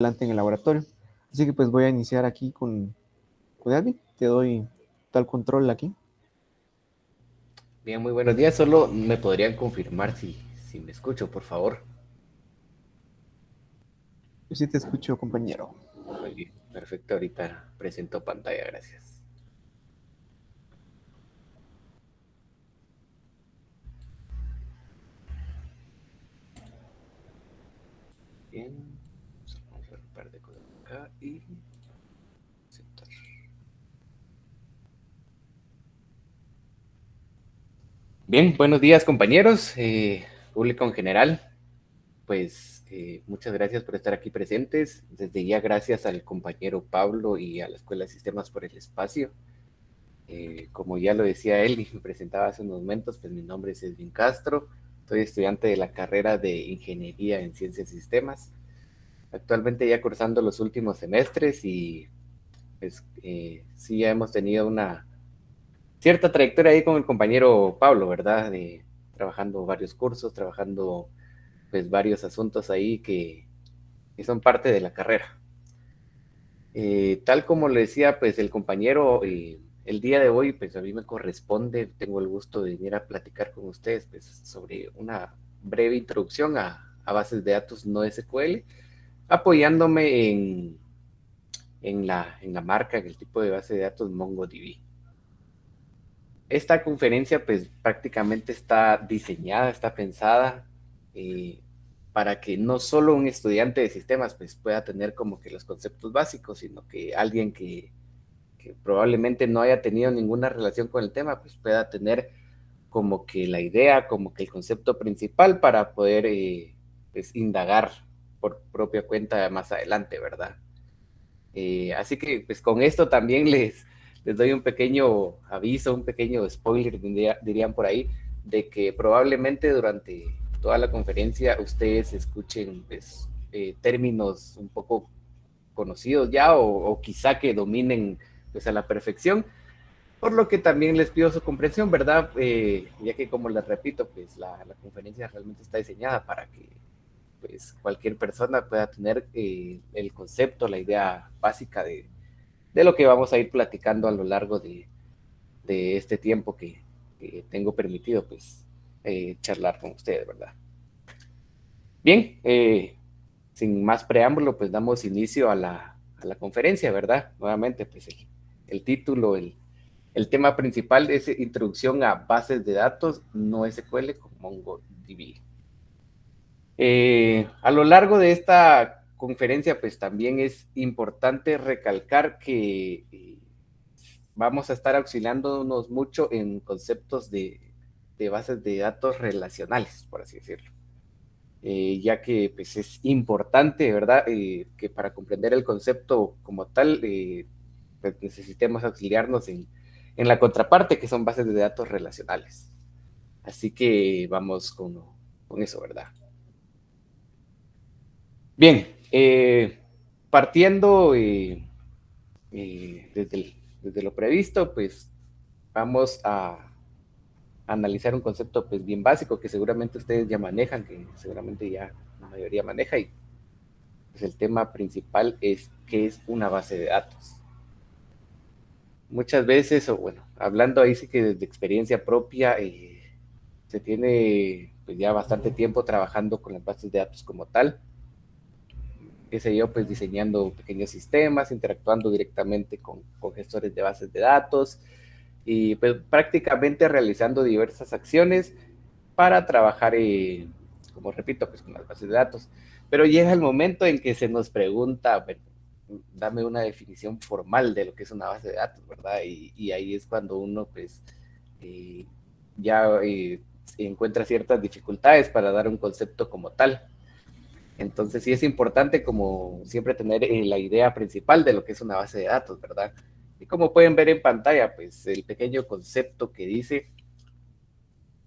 adelante en el laboratorio. Así que pues voy a iniciar aquí con Edwin. Te doy tal control aquí. Bien, muy buenos días. Solo me podrían confirmar si me escucho, por favor. Yo sí te escucho, compañero. Muy bien, perfecto. Ahorita presento pantalla, gracias. Bien, vamos a ver un par de cosas acá y aceptar. Bien, buenos días, compañeros, público en general. Pues muchas gracias por estar aquí presentes. Desde ya, gracias al compañero Pablo y a la Escuela de Sistemas por el espacio. Como ya lo decía él y me presentaba hace unos momentos, pues mi nombre es Edwin Castro, soy estudiante de la carrera de Ingeniería en Ciencias y Sistemas, actualmente ya cursando los últimos semestres y pues sí ya hemos tenido una cierta trayectoria ahí con el compañero Pablo, ¿verdad? Trabajando varios cursos, trabajando pues varios asuntos ahí que son parte de la carrera. Tal como le decía, pues el compañero, el día de hoy, pues a mí me corresponde, tengo el gusto de venir a platicar con ustedes pues, sobre una breve introducción a bases de datos no SQL, apoyándome en la marca, en el tipo de base de datos MongoDB. Esta conferencia pues prácticamente está diseñada, está pensada eh, para que no solo un estudiante de sistemas pues pueda tener como que los conceptos básicos, sino que alguien que probablemente no haya tenido ninguna relación con el tema, pues pueda tener como que la idea, como que el concepto principal para poder pues, indagar por propia cuenta más adelante, ¿verdad? Así que pues con esto también les doy un pequeño aviso, un pequeño spoiler, dirían por ahí, de que probablemente durante toda la conferencia ustedes escuchen pues, términos un poco conocidos ya o quizá que dominen pues a la perfección, por lo que también les pido su comprensión, ¿verdad? Ya que como les repito, pues la conferencia realmente está diseñada para que pues cualquier persona pueda tener el concepto, la idea básica de lo que vamos a ir platicando a lo largo de este tiempo que tengo permitido pues charlar con ustedes, ¿verdad? Bien, sin más preámbulo, pues damos inicio a la conferencia, ¿verdad? Nuevamente, pues el título, el tema principal es Introducción a Bases de Datos no SQL con MongoDB. A lo largo de esta conferencia, pues también es importante recalcar que vamos a estar auxiliándonos mucho en conceptos de bases de datos relacionales, por así decirlo. Ya que pues, es importante, ¿verdad? Que para comprender el concepto como tal, pues, necesitemos auxiliarnos en la contraparte, que son bases de datos relacionales. Así que vamos con eso, ¿verdad? Bien, partiendo desde lo previsto, pues vamos a analizar un concepto pues bien básico que seguramente ustedes ya manejan, que seguramente ya la mayoría maneja y pues el tema principal es qué es una base de datos. Muchas veces, o bueno, hablando ahí sí que desde experiencia propia, se tiene pues ya bastante tiempo trabajando con las bases de datos como tal, qué sé yo, pues diseñando pequeños sistemas, interactuando directamente con gestores de bases de datos y pues prácticamente realizando diversas acciones para trabajar, como repito, pues con las bases de datos. Pero llega el momento en que se nos pregunta, bueno, dame una definición formal de lo que es una base de datos, ¿verdad? Y ahí es cuando uno, pues, eh, ya encuentra ciertas dificultades para dar un concepto como tal. Entonces sí es importante como siempre tener la idea principal de lo que es una base de datos, ¿verdad? Y como pueden ver en pantalla, pues el pequeño concepto que dice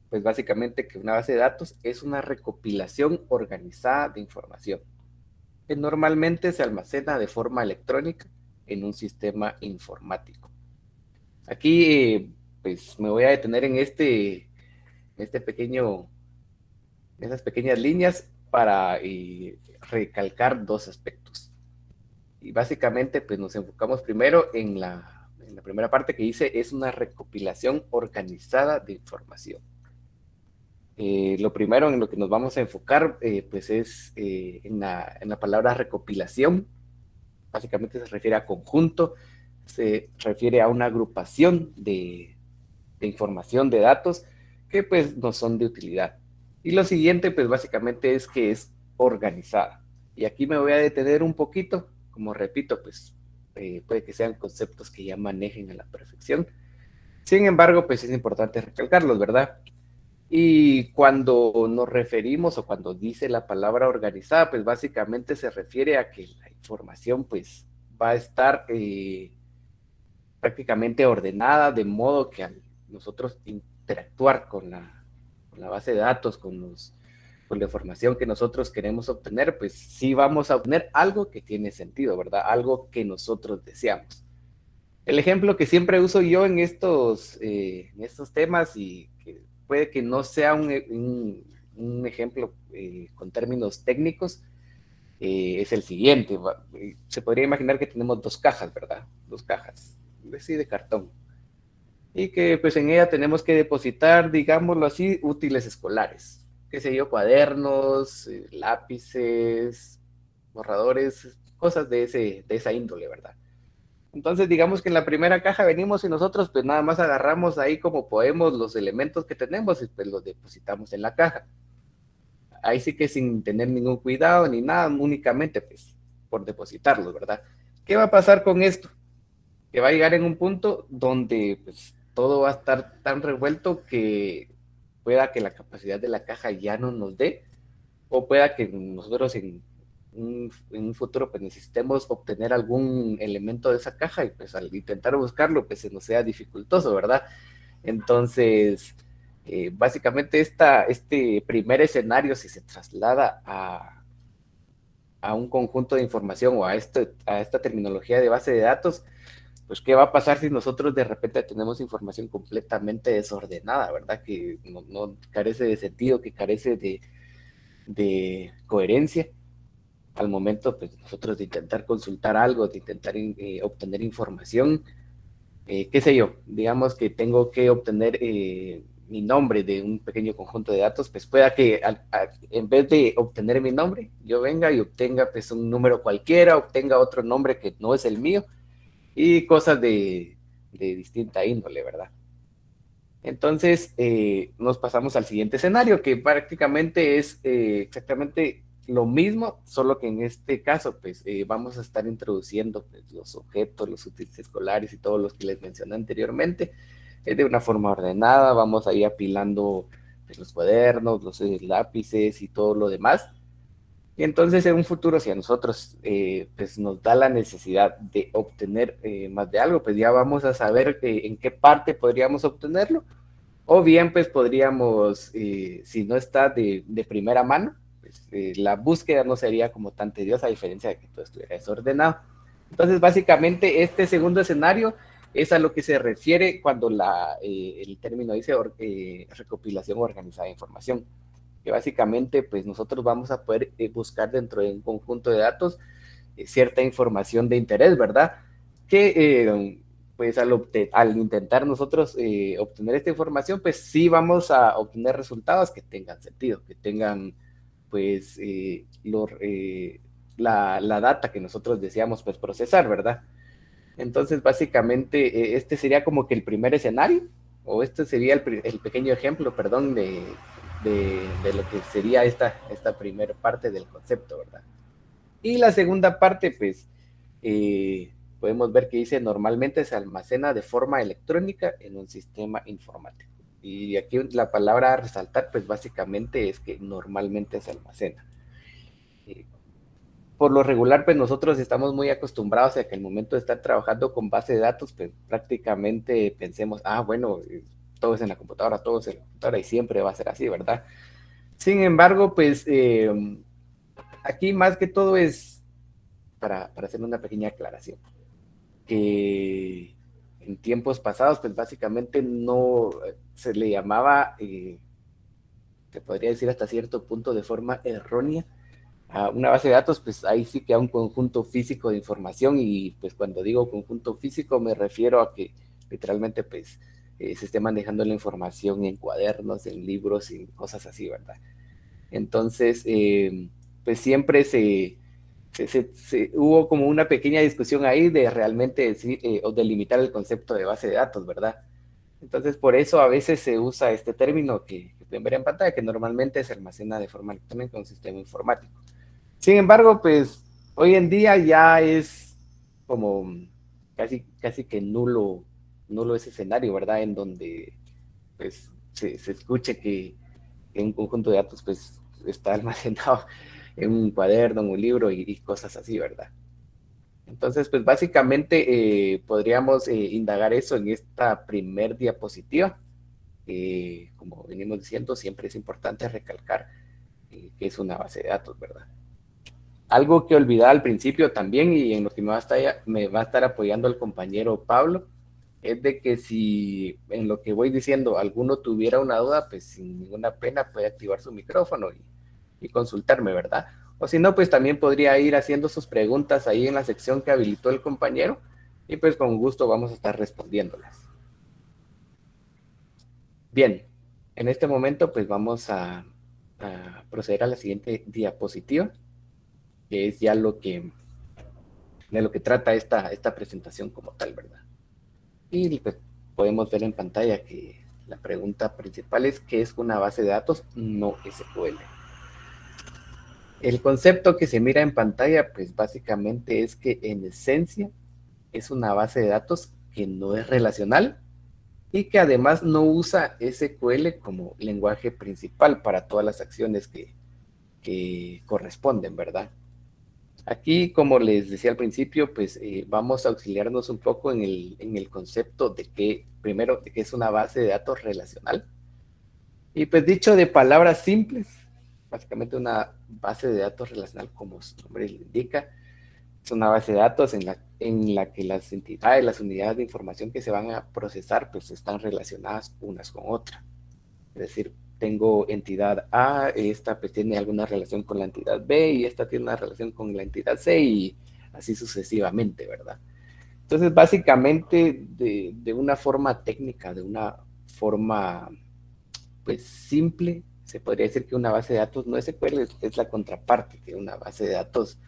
pues básicamente que una base de datos es una recopilación organizada de información que normalmente se almacena de forma electrónica en un sistema informático. Aquí pues me voy a detener en este pequeño, esas pequeñas líneas para recalcar dos aspectos. Y básicamente, pues nos enfocamos primero en la primera parte que dice, es una recopilación organizada de información. Lo primero en lo que nos vamos a enfocar, pues es en la palabra recopilación. Básicamente se refiere a conjunto, se refiere a una agrupación de información, de datos, que pues no son de utilidad. Y lo siguiente, pues básicamente es que es organizada. Y aquí me voy a detener un poquito, como repito, pues puede que sean conceptos que ya manejen a la perfección. Sin embargo, pues es importante recalcarlos, ¿verdad? Y cuando nos referimos o cuando dice la palabra organizada, pues básicamente se refiere a que la información pues va a estar prácticamente ordenada de modo que al nosotros interactuar con la base de datos, con la información que nosotros queremos obtener, pues sí vamos a obtener algo que tiene sentido, ¿verdad? Algo que nosotros deseamos. El ejemplo que siempre uso yo en estos temas y que puede que no sea un ejemplo con términos técnicos, es el siguiente. Se podría imaginar que tenemos dos cajas, ¿verdad? Dos cajas, sí, de cartón. Y que pues en ella tenemos que depositar, digámoslo así, útiles escolares. Qué sé yo, cuadernos, lápices, borradores, cosas de esa índole, ¿verdad? Entonces, digamos que en la primera caja venimos y nosotros pues nada más agarramos ahí como podemos los elementos que tenemos y pues los depositamos en la caja. Ahí sí que sin tener ningún cuidado ni nada, únicamente pues por depositarlos, ¿verdad? ¿Qué va a pasar con esto? Que va a llegar en un punto donde pues todo va a estar tan revuelto que pueda que la capacidad de la caja ya no nos dé, o pueda que nosotros en un futuro pues necesitemos obtener algún elemento de esa caja y pues al intentar buscarlo pues se nos sea dificultoso, ¿verdad? Entonces, básicamente este primer escenario, si se traslada a un conjunto de información o a esta terminología de base de datos, pues qué va a pasar si nosotros de repente tenemos información completamente desordenada, ¿verdad? Que no carece de sentido, que carece de coherencia al momento, pues nosotros de intentar consultar algo, de intentar obtener información, qué sé yo, digamos que tengo que obtener mi nombre de un pequeño conjunto de datos, pues pueda que en vez de obtener mi nombre, yo venga y obtenga pues un número cualquiera, obtenga otro nombre que no es el mío y cosas de distinta índole, ¿verdad? Entonces, nos pasamos al siguiente escenario, que prácticamente es exactamente lo mismo, solo que en este caso, pues, vamos a estar introduciendo pues, los objetos, los útiles escolares y todos los que les mencioné anteriormente, de una forma ordenada, vamos a ir apilando pues, los cuadernos, los lápices y todo lo demás. Y entonces en un futuro, si a nosotros pues nos da la necesidad de obtener más de algo, pues ya vamos a saber en qué parte podríamos obtenerlo. O bien, pues podríamos, si no está de primera mano, pues, la búsqueda no sería como tan tediosa, a diferencia de que todo estuviera desordenado. Entonces, básicamente, este segundo escenario es a lo que se refiere cuando el término dice recopilación organizada de información. Que básicamente, pues nosotros vamos a poder buscar dentro de un conjunto de datos cierta información de interés, ¿verdad? Que pues al intentar nosotros obtener esta información, pues sí vamos a obtener resultados que tengan sentido, que tengan pues la data que nosotros deseamos pues procesar, ¿verdad? Entonces básicamente este sería como que el primer escenario, o este sería el pequeño ejemplo, perdón, de lo que sería esta primera parte del concepto, ¿verdad? Y la segunda parte, pues, podemos ver que dice normalmente se almacena de forma electrónica en un sistema informático. Y aquí la palabra a resaltar, pues básicamente es que normalmente se almacena. Eh, por lo regular, pues nosotros estamos muy acostumbrados a que al momento de estar trabajando con base de datos, pues prácticamente pensemos, bueno, todo es en la computadora, todo es en la computadora y siempre va a ser así, ¿verdad? Sin embargo, pues aquí más que todo es para hacer una pequeña aclaración, que en tiempos pasados, pues básicamente no se le llamaba, se podría decir hasta cierto punto de forma errónea, Una base de datos, pues ahí sí queda un conjunto físico de información y pues cuando digo conjunto físico me refiero a que literalmente pues se esté manejando la información en cuadernos, en libros y cosas así, ¿verdad? Entonces, pues siempre hubo como una pequeña discusión ahí de realmente decir o delimitar el concepto de base de datos, ¿verdad? Entonces, por eso a veces se usa este término que pueden ver en pantalla, que normalmente se almacena de forma electrónica con un sistema informático. Sin embargo, pues hoy en día ya es como casi que nulo ese escenario, ¿verdad? En donde pues se escuche que en un conjunto de datos pues está almacenado en un cuaderno, en un libro y cosas así, ¿verdad? Entonces, pues básicamente podríamos indagar eso en esta primer diapositiva. Como venimos diciendo, siempre es importante recalcar que es una base de datos, ¿verdad? Algo que olvidaba al principio también y en lo que me va a estar apoyando el compañero Pablo, es de que si en lo que voy diciendo alguno tuviera una duda, pues sin ninguna pena puede activar su micrófono y consultarme, ¿verdad? O si no, pues también podría ir haciendo sus preguntas ahí en la sección que habilitó el compañero y pues con gusto vamos a estar respondiéndolas. Bien, en este momento pues vamos a proceder a la siguiente diapositiva, que es ya de lo que trata esta presentación como tal, ¿verdad? Y pues podemos ver en pantalla que la pregunta principal es ¿qué es una base de datos no SQL? El concepto que se mira en pantalla pues básicamente es que en esencia es una base de datos que no es relacional y que además no usa SQL como lenguaje principal para todas las acciones que corresponden, ¿verdad? Aquí, como les decía al principio, pues vamos a auxiliarnos un poco en el concepto de que, primero, de que es una base de datos relacional. Y pues dicho de palabras simples, básicamente una base de datos relacional, como su nombre le indica, es una base de datos en la que las entidades, las unidades de información que se van a procesar, pues están relacionadas unas con otras. Es decir, tengo entidad A, esta pues tiene alguna relación con la entidad B y esta tiene una relación con la entidad C y así sucesivamente, ¿verdad? Entonces, básicamente, de una forma técnica, de una forma pues simple, se podría decir que una base de datos no SQL es la contraparte de una base de datos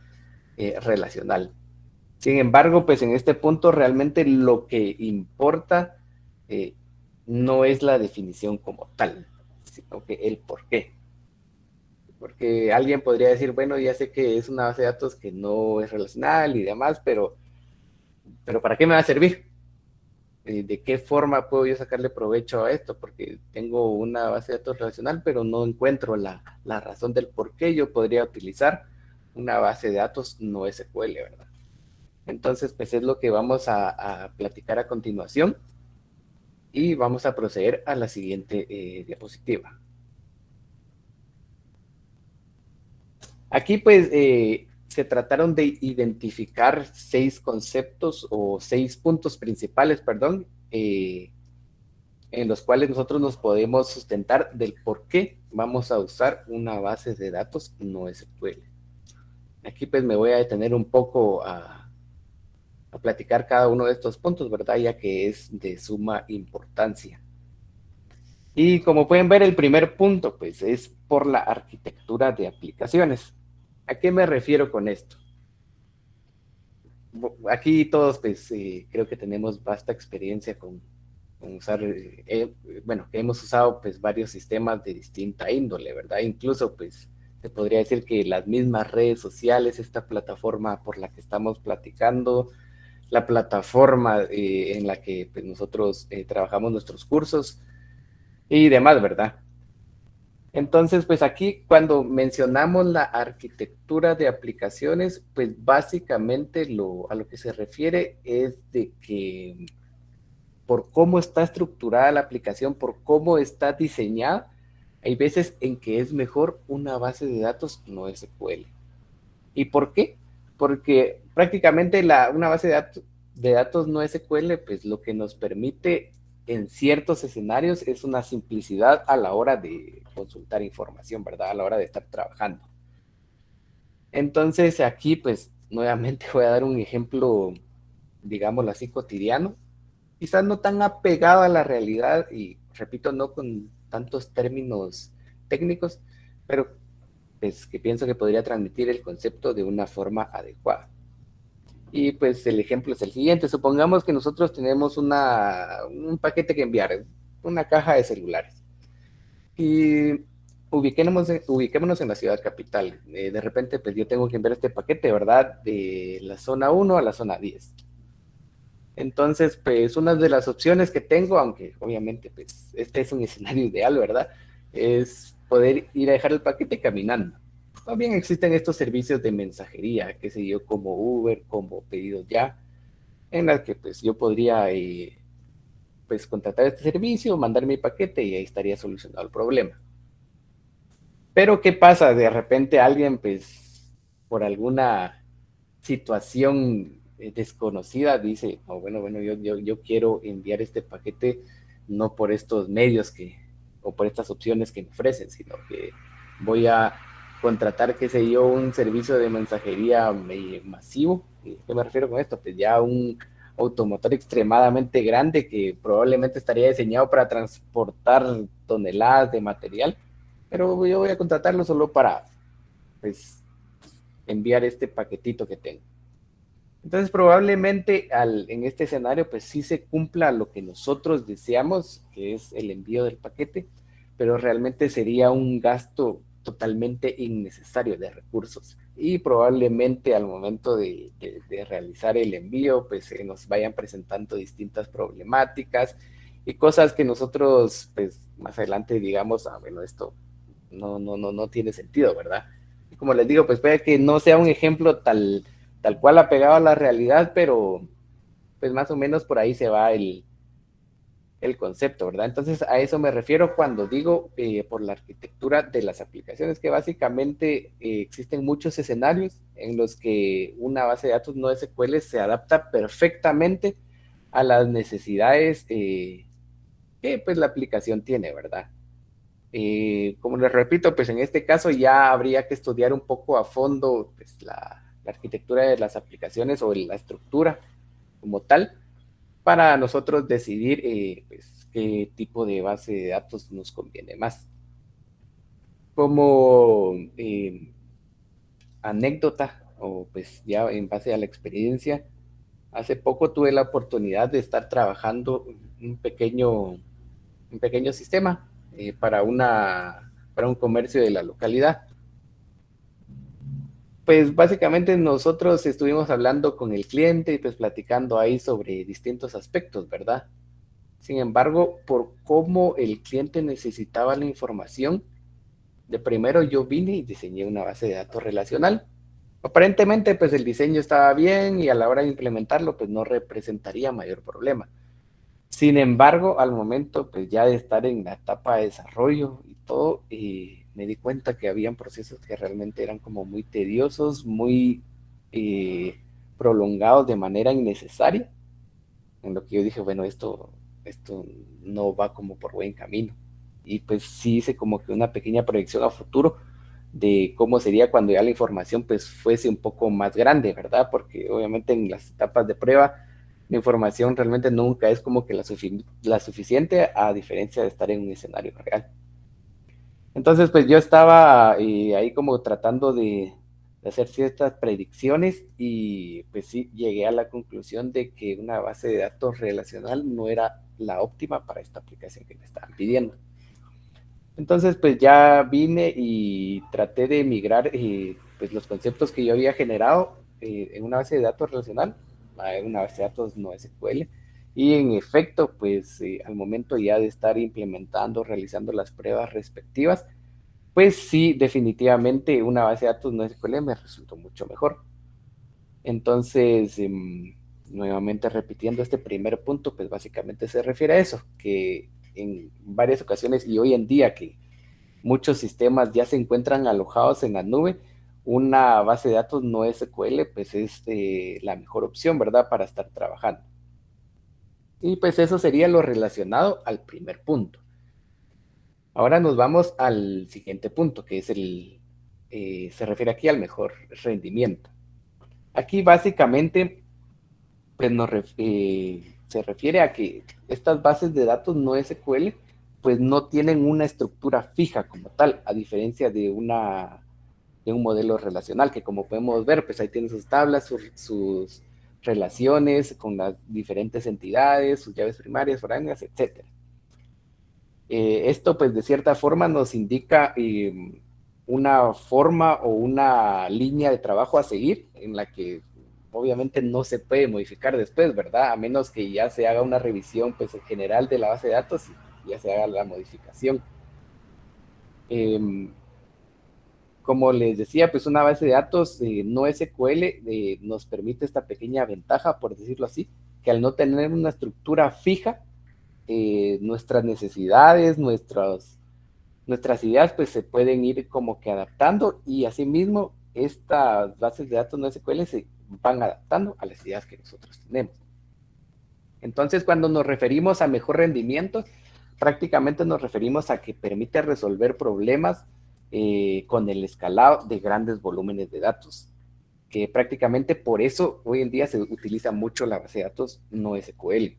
relacional. Sin embargo, pues en este punto realmente lo que importa eh, no es la definición como tal, sino que el por qué. Porque alguien podría decir, bueno, ya sé que es una base de datos que no es relacional y demás, pero ¿para qué me va a servir? ¿De qué forma puedo yo sacarle provecho a esto? Porque tengo una base de datos relacional, pero no encuentro la razón del por qué yo podría utilizar una base de datos no SQL, ¿verdad? Entonces, pues es lo que vamos a platicar a continuación y vamos a proceder a la siguiente diapositiva. Aquí, pues, se trataron de identificar 6 conceptos o 6 puntos principales, perdón, en los cuales nosotros nos podemos sustentar del por qué vamos a usar una base de datos no SQL. Aquí, pues, me voy a detener un poco a platicar cada uno de estos puntos, ¿verdad? Ya que es de suma importancia. Y como pueden ver, el primer punto, pues, es por la arquitectura de aplicaciones. ¿A qué me refiero con esto? Aquí todos, pues, creo que tenemos vasta experiencia con usar, bueno, que hemos usado, pues, varios sistemas de distinta índole, ¿verdad? Incluso, pues, se podría decir que las mismas redes sociales, esta plataforma por la que estamos platicando, la plataforma en la que pues, nosotros trabajamos nuestros cursos y demás, ¿verdad? Entonces, pues aquí cuando mencionamos la arquitectura de aplicaciones, pues básicamente a lo que se refiere es de que por cómo está estructurada la aplicación, por cómo está diseñada, hay veces en que es mejor una base de datos no SQL. ¿Y por qué? Porque prácticamente una base de datos no SQL, pues lo que nos permite en ciertos escenarios es una simplicidad a la hora de consultar información, ¿verdad? A la hora de estar trabajando. Entonces aquí pues nuevamente voy a dar un ejemplo, digámoslo así, cotidiano, quizás no tan apegado a la realidad y repito, no con tantos términos técnicos, pero pues que pienso que podría transmitir el concepto de una forma adecuada. Y pues el ejemplo es el siguiente, supongamos que nosotros tenemos un paquete que enviar, una caja de celulares. Y ubiquémonos en la ciudad capital. De repente, pues yo tengo que enviar este paquete, ¿verdad? De la zona 1 a la zona 10. Entonces, pues una de las opciones que tengo, aunque obviamente pues este es un escenario ideal, ¿verdad? Es poder ir a dejar el paquete caminando. También existen estos servicios de mensajería, qué sé yo, como Uber, como Pedidos Ya, en las que pues yo podría pues contratar este servicio, mandar mi paquete y ahí estaría solucionado el problema. Pero ¿qué pasa? De repente alguien, pues, por alguna situación desconocida, dice, oh, bueno, yo quiero enviar este paquete no por estos medios o por estas opciones que me ofrecen, sino que voy a contratar, qué sé yo, un servicio de mensajería masivo. ¿Qué me refiero con esto? Pues ya un automotor extremadamente grande que probablemente estaría diseñado para transportar toneladas de material, pero yo voy a contratarlo solo para, pues, enviar este paquetito que tengo. Entonces, probablemente en este escenario, pues sí se cumpla lo que nosotros deseamos, que es el envío del paquete, pero realmente sería un gasto totalmente innecesario de recursos. Y probablemente al momento de realizar el envío, pues se nos vayan presentando distintas problemáticas y cosas que nosotros, pues más adelante digamos, ah, bueno, esto no tiene sentido, ¿verdad? Y como les digo, pues puede que no sea un ejemplo tal cual apegado a la realidad, pero pues más o menos por ahí se va el concepto, ¿verdad? Entonces a eso me refiero cuando digo por la arquitectura de las aplicaciones, que básicamente existen muchos escenarios en los que una base de datos no SQL se adapta perfectamente a las necesidades que pues la aplicación tiene, ¿verdad? Como les repito, pues en este caso ya habría que estudiar un poco a fondo pues, la arquitectura de las aplicaciones o la estructura como tal para nosotros decidir pues, qué tipo de base de datos nos conviene más. Como anécdota o pues ya en base a la experiencia, hace poco tuve la oportunidad de estar trabajando un pequeño sistema para un comercio de la localidad. Pues básicamente nosotros estuvimos hablando con el cliente y pues platicando ahí sobre distintos aspectos, ¿verdad? Sin embargo, por cómo el cliente necesitaba la información, de primero yo vine y diseñé una base de datos relacional. Aparentemente, pues el diseño estaba bien y a la hora de implementarlo, pues no representaría mayor problema. Sin embargo, al momento, pues ya de estar en la etapa de desarrollo y todo, me di cuenta que habían procesos que realmente eran como muy tediosos, muy eh, prolongados de manera innecesaria, en lo que yo dije, bueno, esto no va como por buen camino. Y pues sí hice como que una pequeña proyección a futuro de cómo sería cuando ya la información pues fuese un poco más grande, ¿verdad? Porque obviamente en las etapas de prueba la información realmente nunca es como que la suficiente a diferencia de estar en un escenario real. Entonces pues yo estaba ahí como tratando de hacer ciertas predicciones y pues sí llegué a la conclusión de que una base de datos relacional no era la óptima para esta aplicación que me estaban pidiendo. Entonces, pues ya vine y traté de migrar pues los conceptos que yo había generado en una base de datos relacional, a una base de datos no SQL. Y en efecto, pues al momento ya de estar implementando, realizando las pruebas respectivas, pues sí, definitivamente una base de datos no SQL me resultó mucho mejor. Entonces, nuevamente repitiendo este primer punto, pues básicamente se refiere a eso, que en varias ocasiones y hoy en día que muchos sistemas ya se encuentran alojados en la nube, una base de datos no SQL pues es la mejor opción, ¿verdad? Para estar trabajando. Y pues eso sería lo relacionado al primer punto. Ahora nos vamos al siguiente punto, que es se refiere aquí al mejor rendimiento. Aquí básicamente pues se refiere a que estas bases de datos no SQL pues no tienen una estructura fija como tal, a diferencia de un modelo relacional, que como podemos ver, pues ahí tiene sus tablas, sus relaciones con las diferentes entidades, sus llaves primarias, foráneas, etc. Esto pues de cierta forma nos indica una forma o una línea de trabajo a seguir en la que obviamente no se puede modificar después, ¿verdad? A menos que ya se haga una revisión pues en general de la base de datos y ya se haga la modificación. Como les decía, pues una base de datos no SQL nos permite esta pequeña ventaja, por decirlo así, que al no tener una estructura fija, nuestras necesidades, nuestras ideas pues se pueden ir como que adaptando y asimismo estas bases de datos no SQL se van adaptando a las ideas que nosotros tenemos. Entonces, cuando nos referimos a mejor rendimiento, prácticamente nos referimos a que permite resolver problemas con el escalado de grandes volúmenes de datos, que prácticamente por eso hoy en día se utiliza mucho la base de datos no SQL.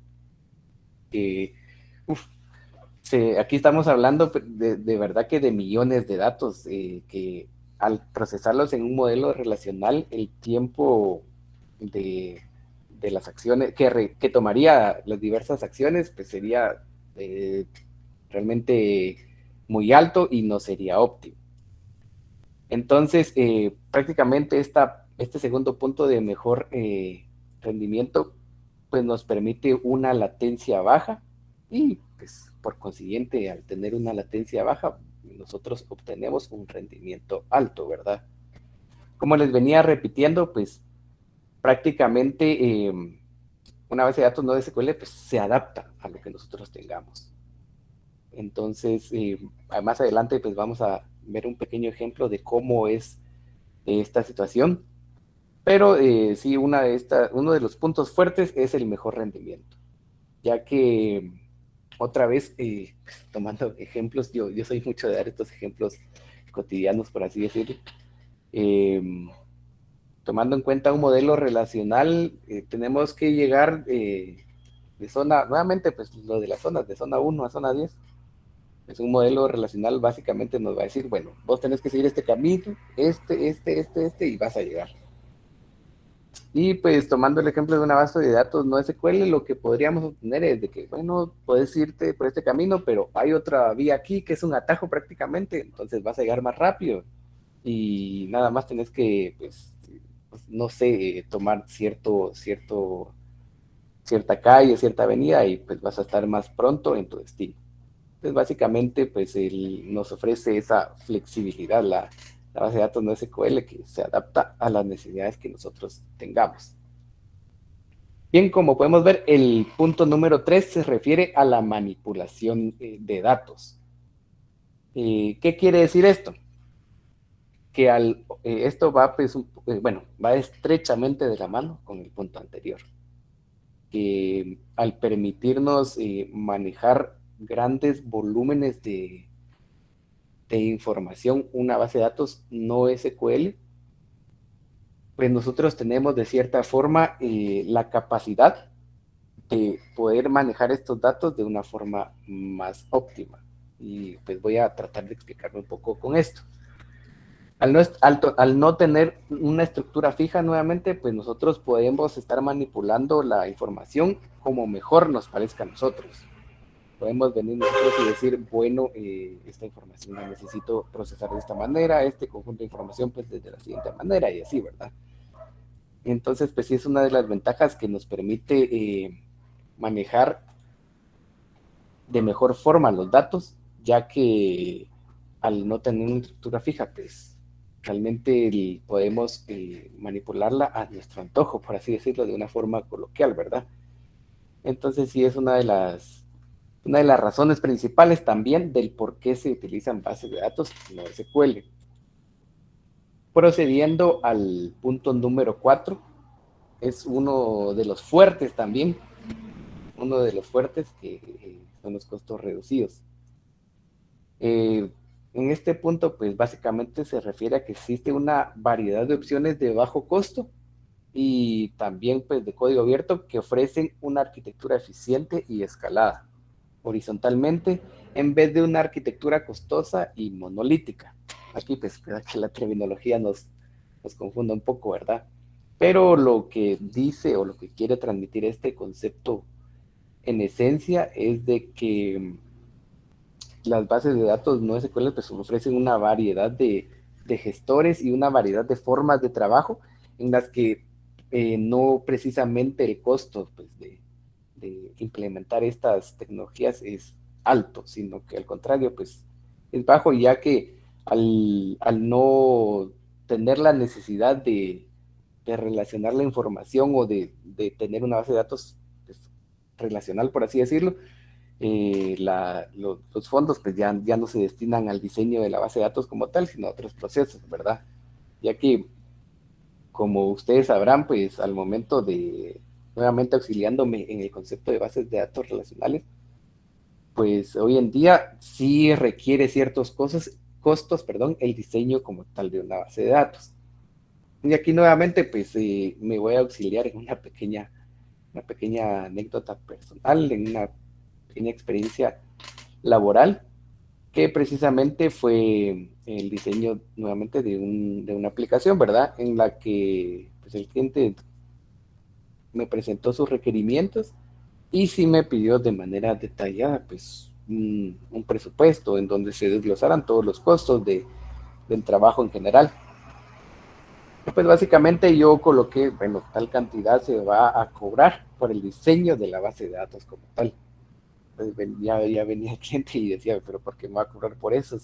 Aquí estamos hablando de verdad que de millones de datos que al procesarlos en un modelo relacional, el tiempo de, de las acciones que tomaría las diversas acciones, pues sería realmente muy alto y no sería óptimo. Entonces, prácticamente este segundo punto de mejor rendimiento, pues nos permite una latencia baja y pues por consiguiente, al tener una latencia baja, nosotros obtenemos un rendimiento alto, ¿verdad? Como les venía repitiendo, pues prácticamente una base de datos no SQL pues, se adapta a lo que nosotros tengamos. Entonces, más adelante pues vamos a ver un pequeño ejemplo de cómo es esta situación. Pero sí, uno de los puntos fuertes es el mejor rendimiento, ya que otra vez, tomando ejemplos, yo soy mucho de dar estos ejemplos cotidianos, por así decirlo. Eh, Tomando en cuenta un modelo relacional, tenemos que llegar de zona, nuevamente, pues lo de las zonas, de zona 1 a zona 10. Es un modelo relacional, básicamente nos va a decir, bueno, vos tenés que seguir este camino, y vas a llegar. Y pues tomando el ejemplo de una base de datos no SQL, lo que podríamos obtener es de que, bueno, puedes irte por este camino, pero hay otra vía aquí que es un atajo prácticamente, entonces vas a llegar más rápido y nada más tenés que, pues no sé, tomar cierta calle, cierta avenida y pues vas a estar más pronto en tu destino. Entonces básicamente pues nos ofrece esa flexibilidad, la base de datos no SQL que se adapta a las necesidades que nosotros tengamos. Bien, como podemos ver, el punto número 3 se refiere a la manipulación de datos. ¿Qué quiere decir esto? Que esto va, pues, va estrechamente de la mano con el punto anterior. Que al permitirnos manejar grandes volúmenes de información, una base de datos no SQL, pues nosotros tenemos de cierta forma la capacidad de poder manejar estos datos de una forma más óptima. Y pues voy a tratar de explicarme un poco con esto. Al no tener una estructura fija nuevamente, pues nosotros podemos estar manipulando la información como mejor nos parezca a nosotros. Podemos venir nosotros y decir, bueno, esta información la necesito procesar de esta manera, este conjunto de información pues de la siguiente manera y así, ¿verdad? Entonces, pues sí es una de las ventajas que nos permite manejar de mejor forma los datos, ya que al no tener una estructura fija, pues realmente podemos manipularla a nuestro antojo, por así decirlo, de una forma coloquial, ¿verdad? Entonces sí es una de las razones principales también del por qué se utilizan bases de datos no SQL. Procediendo al punto número 4, es uno de los fuertes también, que son los costos reducidos. En este punto, pues básicamente se refiere a que existe una variedad de opciones de bajo costo y también pues de código abierto que ofrecen una arquitectura eficiente y escalada horizontalmente en vez de una arquitectura costosa y monolítica. Aquí pues que la terminología nos confunda un poco, ¿verdad? Pero lo que dice o lo que quiere transmitir este concepto en esencia es de que las bases de datos no SQL pues ofrecen una variedad de gestores y una variedad de formas de trabajo en las que no precisamente el costo pues, de implementar estas tecnologías es alto, sino que al contrario, pues es bajo, ya que al no tener la necesidad de relacionar la información o de tener una base de datos pues, relacional, por así decirlo, los fondos pues ya no se destinan al diseño de la base de datos como tal, sino a otros procesos, ¿verdad? Ya que, como ustedes sabrán, pues al momento de, nuevamente auxiliándome en el concepto de bases de datos relacionales, pues hoy en día sí requiere ciertos costos, perdón, el diseño como tal de una base de datos. Y aquí nuevamente pues me voy a auxiliar en una pequeña anécdota personal, en una pequeña experiencia laboral, que precisamente fue el diseño nuevamente de una aplicación, ¿verdad? En la que pues, el cliente me presentó sus requerimientos y sí me pidió de manera detallada pues un presupuesto en donde se desglosaran todos los costos del trabajo en general. Pues básicamente yo coloqué, bueno, tal cantidad se va a cobrar por el diseño de la base de datos como tal. Pues ya venía el cliente y decía, pero ¿por qué me va a cobrar por eso?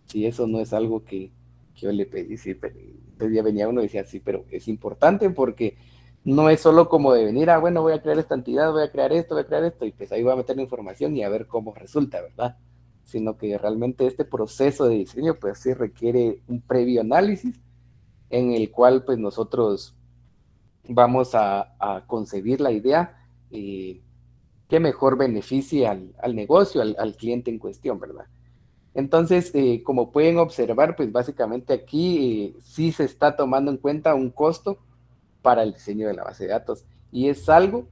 Si eso no es algo que yo le pedí, sí, pero entonces ya venía uno y decía, sí, pero es importante porque no es solo como de venir, bueno, voy a crear esta entidad, voy a crear esto, y pues ahí voy a meter la información y a ver cómo resulta, ¿verdad? Sino que realmente este proceso de diseño, pues sí requiere un previo análisis en el cual pues nosotros vamos a concebir la idea que mejor beneficie al negocio, al cliente en cuestión, ¿verdad? Entonces, como pueden observar, pues básicamente aquí sí se está tomando en cuenta un costo para el diseño de la base de datos y es algo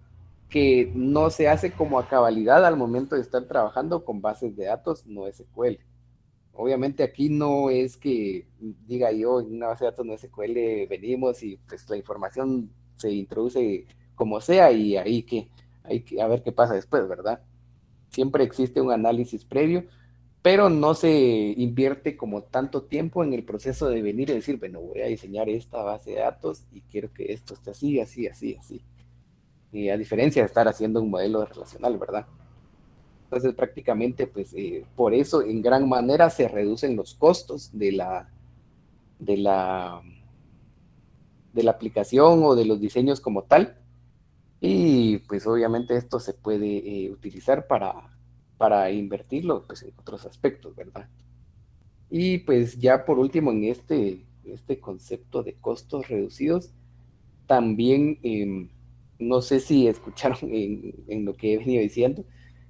que no se hace como a cabalidad al momento de estar trabajando con bases de datos no SQL. Obviamente aquí no es que diga yo en una base de datos no SQL venimos y pues la información se introduce como sea y ahí que hay que a ver qué pasa después, ¿verdad? Siempre existe un análisis previo, pero no se invierte como tanto tiempo en el proceso de venir y decir, bueno, voy a diseñar esta base de datos y quiero que esto esté así, así, así, así. Y a diferencia de estar haciendo un modelo relacional, ¿verdad? Entonces prácticamente, pues por eso en gran manera se reducen los costos de la, de la aplicación o de los diseños como tal. Y pues obviamente esto se puede utilizar para invertirlo pues, en otros aspectos, ¿verdad? Y pues ya por último, en este concepto de costos reducidos, también, no sé si escucharon en lo que he venido diciendo,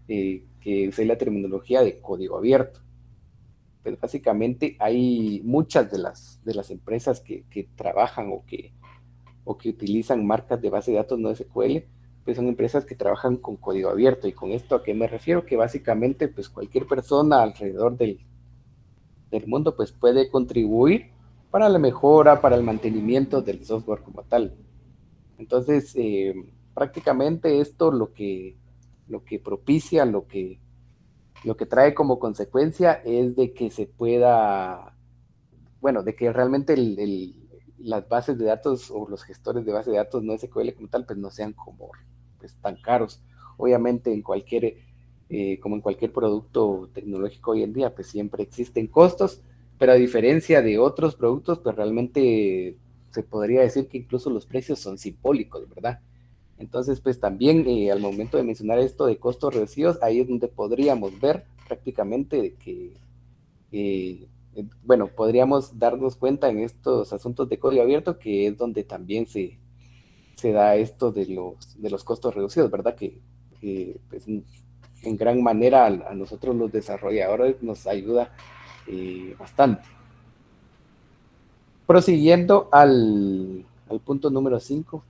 que usé la terminología de código abierto. Pues básicamente hay muchas de las empresas que trabajan o que utilizan marcas de base de datos no SQL, pues son empresas que trabajan con código abierto. ¿Y con esto a qué me refiero? Que básicamente pues cualquier persona alrededor del mundo pues puede contribuir para la mejora, para el mantenimiento del software como tal. Entonces, prácticamente esto lo que propicia, lo que trae como consecuencia es de que se pueda, bueno, de que realmente las bases de datos o los gestores de base de datos no SQL como tal, pues no sean como pues, tan caros. Obviamente como en cualquier producto tecnológico hoy en día, pues siempre existen costos, pero a diferencia de otros productos, pues realmente se podría decir que incluso los precios son simbólicos, ¿verdad? Entonces, pues también al momento de mencionar esto de costos reducidos, ahí es donde podríamos ver prácticamente que bueno, podríamos darnos cuenta en estos asuntos de código abierto que es donde también se da esto de los costos reducidos, ¿verdad? Que pues, en gran manera a nosotros los desarrolladores nos ayuda bastante. Prosiguiendo al punto número 5,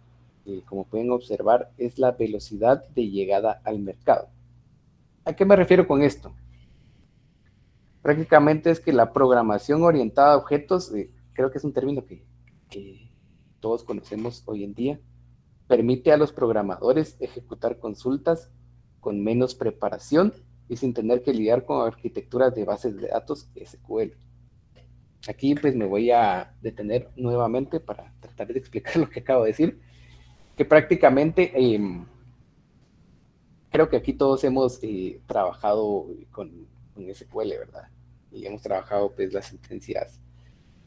como pueden observar, es la velocidad de llegada al mercado. ¿A qué me refiero con esto? Prácticamente es que la programación orientada a objetos, creo que es un término que todos conocemos hoy en día, permite a los programadores ejecutar consultas con menos preparación y sin tener que lidiar con arquitecturas de bases de datos SQL. Aquí pues me voy a detener nuevamente para tratar de explicar lo que acabo de decir, que prácticamente creo que aquí todos hemos trabajado con SQL, ¿verdad? Y hemos trabajado pues las sentencias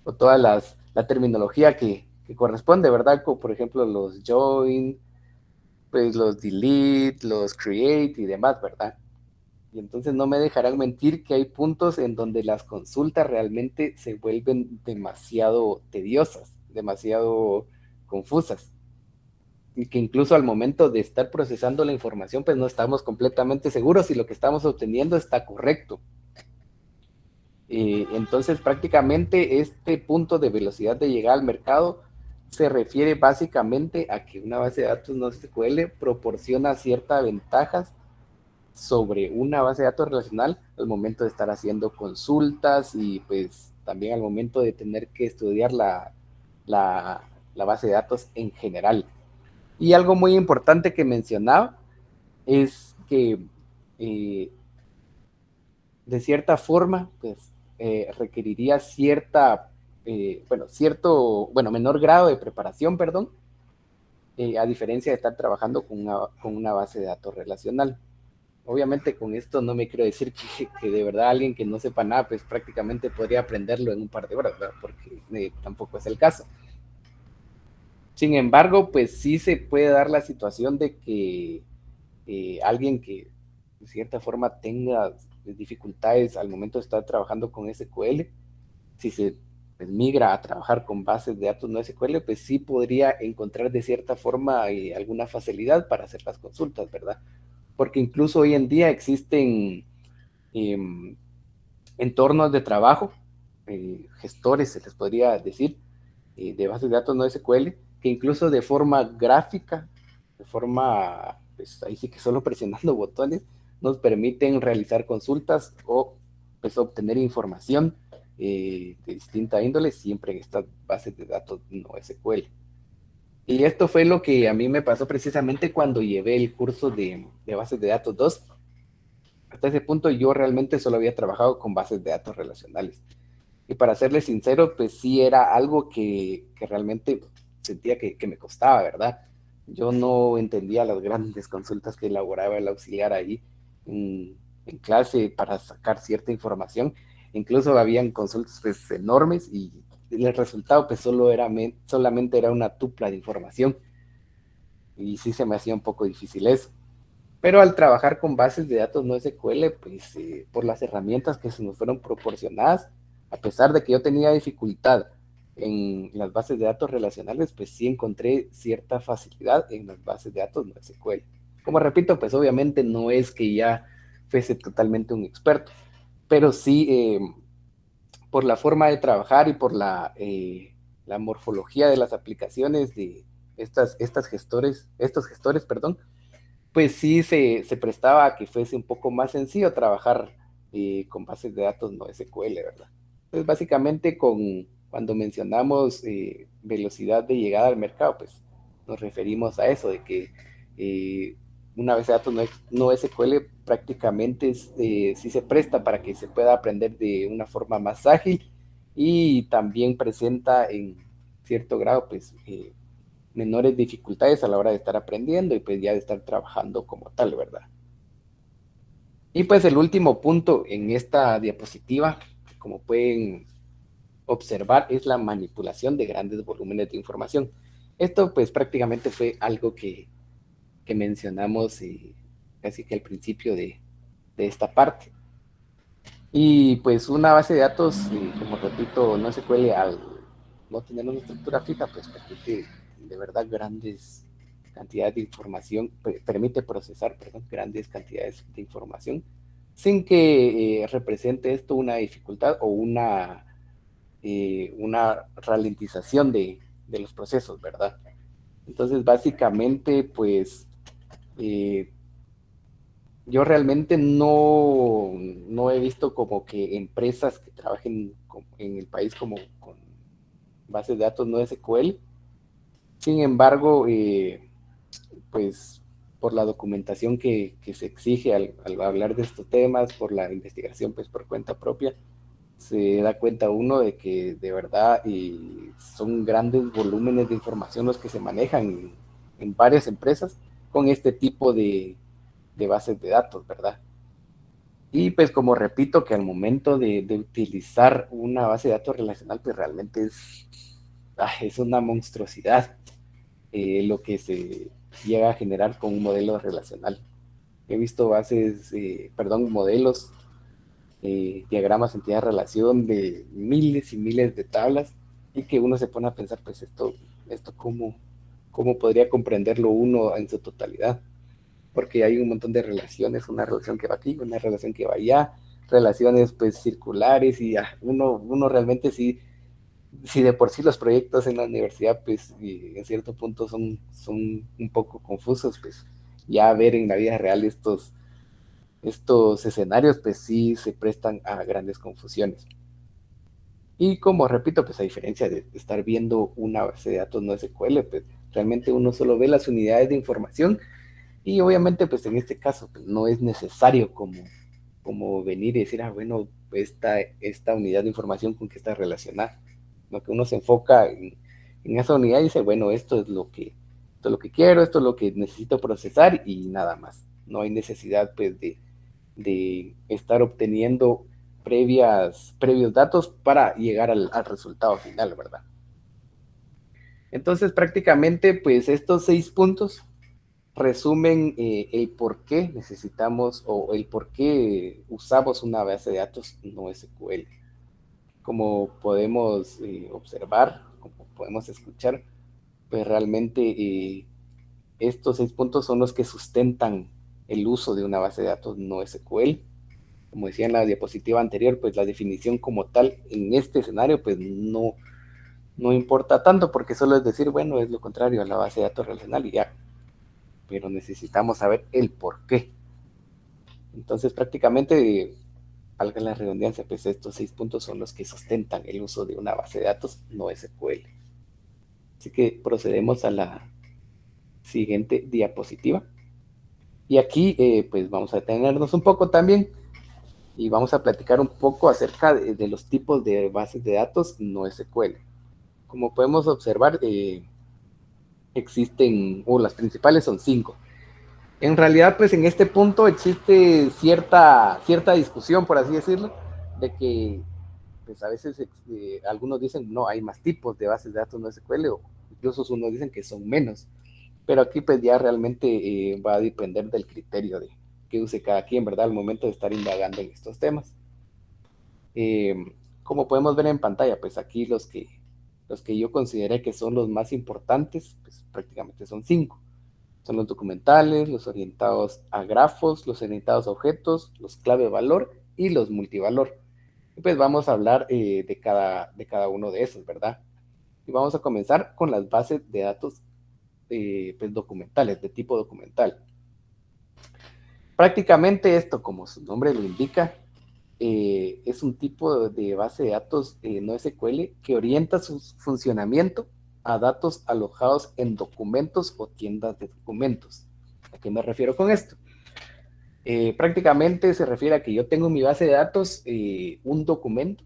o toda la terminología que corresponde, ¿verdad? Como por ejemplo los join, pues los delete, los create y demás, ¿verdad? Y entonces no me dejarán mentir que hay puntos en donde las consultas realmente se vuelven demasiado tediosas, demasiado confusas. Y que incluso al momento de estar procesando la información, pues no estamos completamente seguros si lo que estamos obteniendo está correcto. Entonces prácticamente este punto de velocidad de llegada al mercado se refiere básicamente a que una base de datos no SQL proporciona ciertas ventajas sobre una base de datos relacional al momento de estar haciendo consultas y pues también al momento de tener que estudiar la base de datos en general. Y algo muy importante que mencionaba es que eh, de cierta forma pues requeriría menor grado de preparación, perdón, a diferencia de estar trabajando con una base de datos relacional. Obviamente con esto no me quiero decir que de verdad alguien que no sepa nada, pues prácticamente podría aprenderlo en un par de horas, ¿verdad? Porque tampoco es el caso. Sin embargo, pues sí se puede dar la situación de que alguien que de cierta forma tenga dificultades al momento de estar trabajando con SQL, si se pues, migra a trabajar con bases de datos no SQL, pues sí podría encontrar de cierta forma alguna facilidad para hacer las consultas, ¿verdad? Porque incluso hoy en día existen eh, entornos de trabajo, gestores se les podría decir, de bases de datos no SQL, que incluso de forma gráfica, de forma, pues ahí sí que solo presionando botones, nos permiten realizar consultas o pues obtener información de distinta índole siempre en estas bases de datos no SQL. Y esto fue lo que a mí me pasó precisamente cuando llevé el curso de bases de datos 2. Hasta ese punto yo realmente solo había trabajado con bases de datos relacionales. Y para serles sincero, pues sí era algo que realmente sentía que me costaba, ¿verdad? Yo no entendía las grandes consultas que elaboraba el auxiliar ahí en clase para sacar cierta información. Incluso habían consultas pues enormes y el resultado pues solamente era una tupla de información. Y sí se me hacía un poco difícil eso. Pero al trabajar con bases de datos no SQL, pues por las herramientas que se nos fueron proporcionadas, a pesar de que yo tenía dificultad en las bases de datos relacionales, pues sí encontré cierta facilidad en las bases de datos no SQL. Como repito, pues obviamente no es que ya fuese totalmente un experto, pero sí por la forma de trabajar y por la morfología de las aplicaciones de estos gestores, perdón, pues sí se prestaba a que fuese un poco más sencillo trabajar con bases de datos no SQL, ¿verdad? Entonces, básicamente, cuando mencionamos velocidad de llegada al mercado, pues nos referimos a eso, de que eh, una base de datos no SQL prácticamente sí se presta para que se pueda aprender de una forma más ágil y también presenta en cierto grado, pues, menores dificultades a la hora de estar aprendiendo y pues ya de estar trabajando como tal, ¿verdad? Y pues el último punto en esta diapositiva, como pueden observar, es la manipulación de grandes volúmenes de información. Esto pues prácticamente fue algo que mencionamos casi que al principio de esta parte. Y pues una base de datos, como repito, no se cuele al no tener una estructura fija, pues permite de verdad grandes cantidades de información, permite procesar, perdón, grandes cantidades de información sin que represente esto una dificultad o una ralentización de los procesos, ¿verdad? Entonces, básicamente, pues, eh, yo realmente no he visto como que empresas que trabajen en el país como con bases de datos no SQL. Sin embargo, pues por la documentación que se exige al hablar de estos temas, por la investigación pues por cuenta propia, se da cuenta uno de que de verdad son grandes volúmenes de información los que se manejan en varias empresas con este tipo de bases de datos, ¿verdad? Y pues como repito que al momento de utilizar una base de datos relacional, pues realmente es una monstruosidad lo que se llega a generar con un modelo relacional. He visto modelos, diagramas, entidad de relación de miles y miles de tablas y que uno se pone a pensar, pues esto cómo podría comprenderlo uno en su totalidad, porque hay un montón de relaciones, una relación que va aquí, una relación que va allá, relaciones pues circulares y uno realmente sí, si de por sí los proyectos en la universidad pues en cierto punto son un poco confusos, pues ya ver en la vida real estos escenarios pues sí se prestan a grandes confusiones. Y como repito, pues a diferencia de estar viendo una base de datos no SQL, pues realmente uno solo ve las unidades de información y obviamente pues en este caso pues, no es necesario como venir y decir, bueno, esta unidad de información con qué está relacionada. Lo que uno se enfoca en esa unidad y dice, bueno, esto es lo que quiero, esto es lo que necesito procesar y nada más. No hay necesidad pues de estar obteniendo previos datos para llegar al resultado final, ¿verdad? Entonces prácticamente pues estos 6 puntos resumen el por qué necesitamos o el por qué usamos una base de datos no SQL. Como podemos observar, como podemos escuchar, pues realmente estos 6 puntos son los que sustentan el uso de una base de datos no SQL. Como decía en la diapositiva anterior, pues la definición como tal en este escenario pues no importa tanto porque solo es decir, bueno, es lo contrario a la base de datos relacional y ya, pero necesitamos saber el por qué. Entonces prácticamente, valga la redundancia, pues estos 6 puntos son los que sustentan el uso de una base de datos no SQL. Así que procedemos a la siguiente diapositiva. Y aquí pues vamos a detenernos un poco también y vamos a platicar un poco acerca de los tipos de bases de datos no SQL. Como podemos observar, existen, o las principales son 5. En realidad, pues en este punto existe cierta discusión, por así decirlo, de que pues a veces algunos dicen, no, hay más tipos de bases de datos no SQL, o incluso unos dicen que son menos. Pero aquí pues ya realmente va a depender del criterio de que use cada quien, ¿verdad? Al momento de estar indagando en estos temas. Eh, Como podemos ver en pantalla, pues aquí los que yo consideré que son los más importantes, pues prácticamente son 5. Son los documentales, los orientados a grafos, los orientados a objetos, los clave valor y los multivalor. Y pues vamos a hablar de cada uno de esos, ¿verdad? Y vamos a comenzar con las bases de datos pues documentales, de tipo documental. Prácticamente esto, como su nombre lo indica, es un tipo de base de datos no SQL que orienta su funcionamiento a datos alojados en documentos o tiendas de documentos. ¿A qué me refiero con esto? Prácticamente se refiere a que yo tengo en mi base de datos un documento,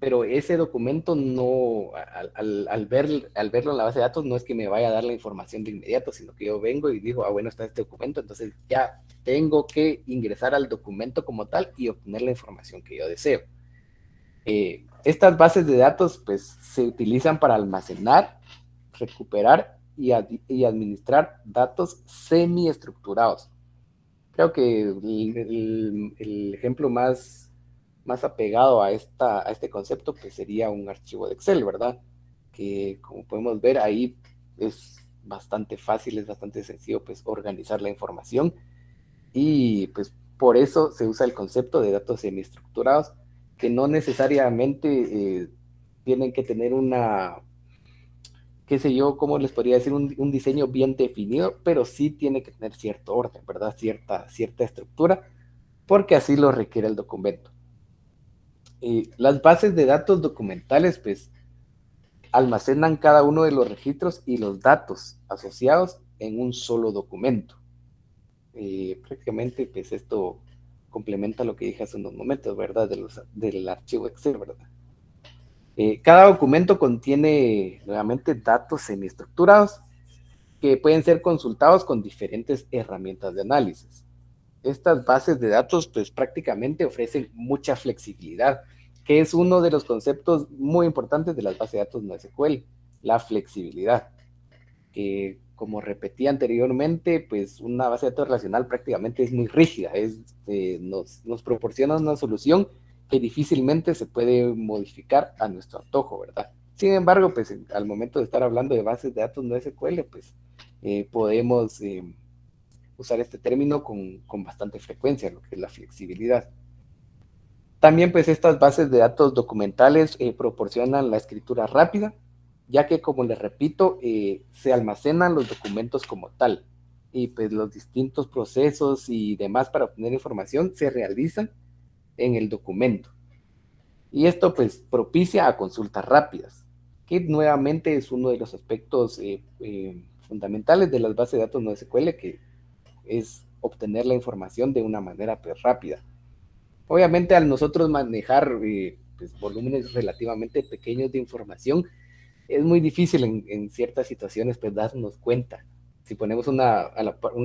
pero ese documento no, al verlo en la base de datos, no es que me vaya a dar la información de inmediato, sino que yo vengo y digo, bueno, está este documento, entonces ya tengo que ingresar al documento como tal y obtener la información que yo deseo. Estas bases de datos pues se utilizan para almacenar, recuperar y administrar datos semiestructurados. Creo que el ejemplo más apegado a este concepto pues sería un archivo de Excel, ¿verdad? Que como podemos ver ahí es bastante fácil, es bastante sencillo pues organizar la información y pues por eso se usa el concepto de datos semiestructurados, que no necesariamente tienen que tener una, qué sé yo, cómo les podría decir, un diseño bien definido, pero sí tiene que tener cierto orden, ¿verdad? Cierta estructura, porque así lo requiere el documento. Las bases de datos documentales, pues, almacenan cada uno de los registros y los datos asociados en un solo documento. Prácticamente, pues, esto complementa lo que dije hace unos momentos, ¿verdad? Del archivo Excel, ¿verdad? Cada documento contiene, nuevamente, datos semiestructurados que pueden ser consultados con diferentes herramientas de análisis. Estas bases de datos pues prácticamente ofrecen mucha flexibilidad, que es uno de los conceptos muy importantes de las bases de datos NoSQL, la flexibilidad, que como repetí anteriormente, pues una base de datos relacional prácticamente es muy rígida, nos proporciona una solución que difícilmente se puede modificar a nuestro antojo, ¿verdad? Sin embargo, pues al momento de estar hablando de bases de datos NoSQL, pues podemos usar este término con bastante frecuencia, lo que es la flexibilidad. También pues estas bases de datos documentales proporcionan la escritura rápida, ya que como les repito, se almacenan los documentos como tal y pues los distintos procesos y demás para obtener información se realizan en el documento. Y esto pues propicia a consultas rápidas, que nuevamente es uno de los aspectos fundamentales de las bases de datos NoSQL, que es obtener la información de una manera pues, rápida. Obviamente al nosotros manejar pues, volúmenes relativamente pequeños de información, es muy difícil en ciertas situaciones pues darnos cuenta. Si ponemos una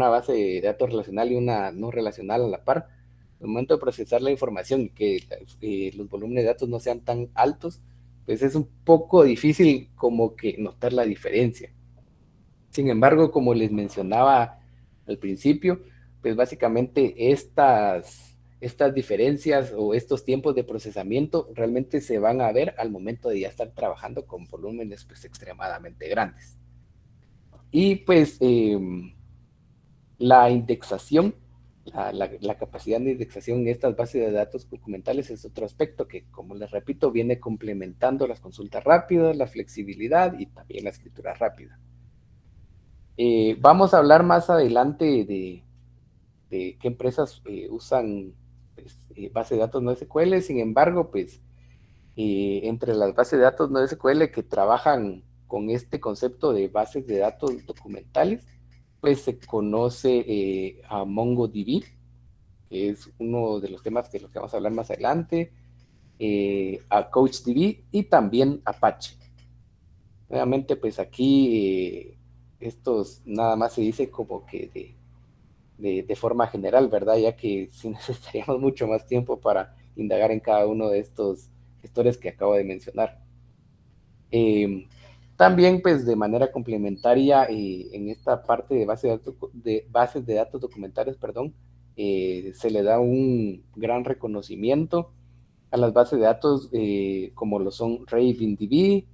base de datos relacional y una no relacional a la par, al momento de procesar la información y que los volúmenes de datos no sean tan altos, pues es un poco difícil como que notar la diferencia. Sin embargo, como les mencionaba al principio, pues básicamente estas diferencias o estos tiempos de procesamiento realmente se van a ver al momento de ya estar trabajando con volúmenes pues extremadamente grandes. Y pues la indexación, la capacidad de indexación en estas bases de datos documentales es otro aspecto que, como les repito, viene complementando las consultas rápidas, la flexibilidad y también la escritura rápida. Vamos a hablar más adelante de qué empresas usan pues, base de datos NoSQL. Sin embargo, pues entre las bases de datos NoSQL que trabajan con este concepto de bases de datos documentales, pues se conoce a MongoDB, que es uno de los temas de los que vamos a hablar más adelante, a CouchDB y también Apache. Nuevamente, pues aquí estos nada más se dice como que de forma general, ¿verdad? Ya que sí necesitaríamos mucho más tiempo para indagar en cada uno de estos gestores que acabo de mencionar. También, pues, de manera complementaria, en esta parte de bases de datos documentales, perdón, se le da un gran reconocimiento a las bases de datos como lo son RavenDB,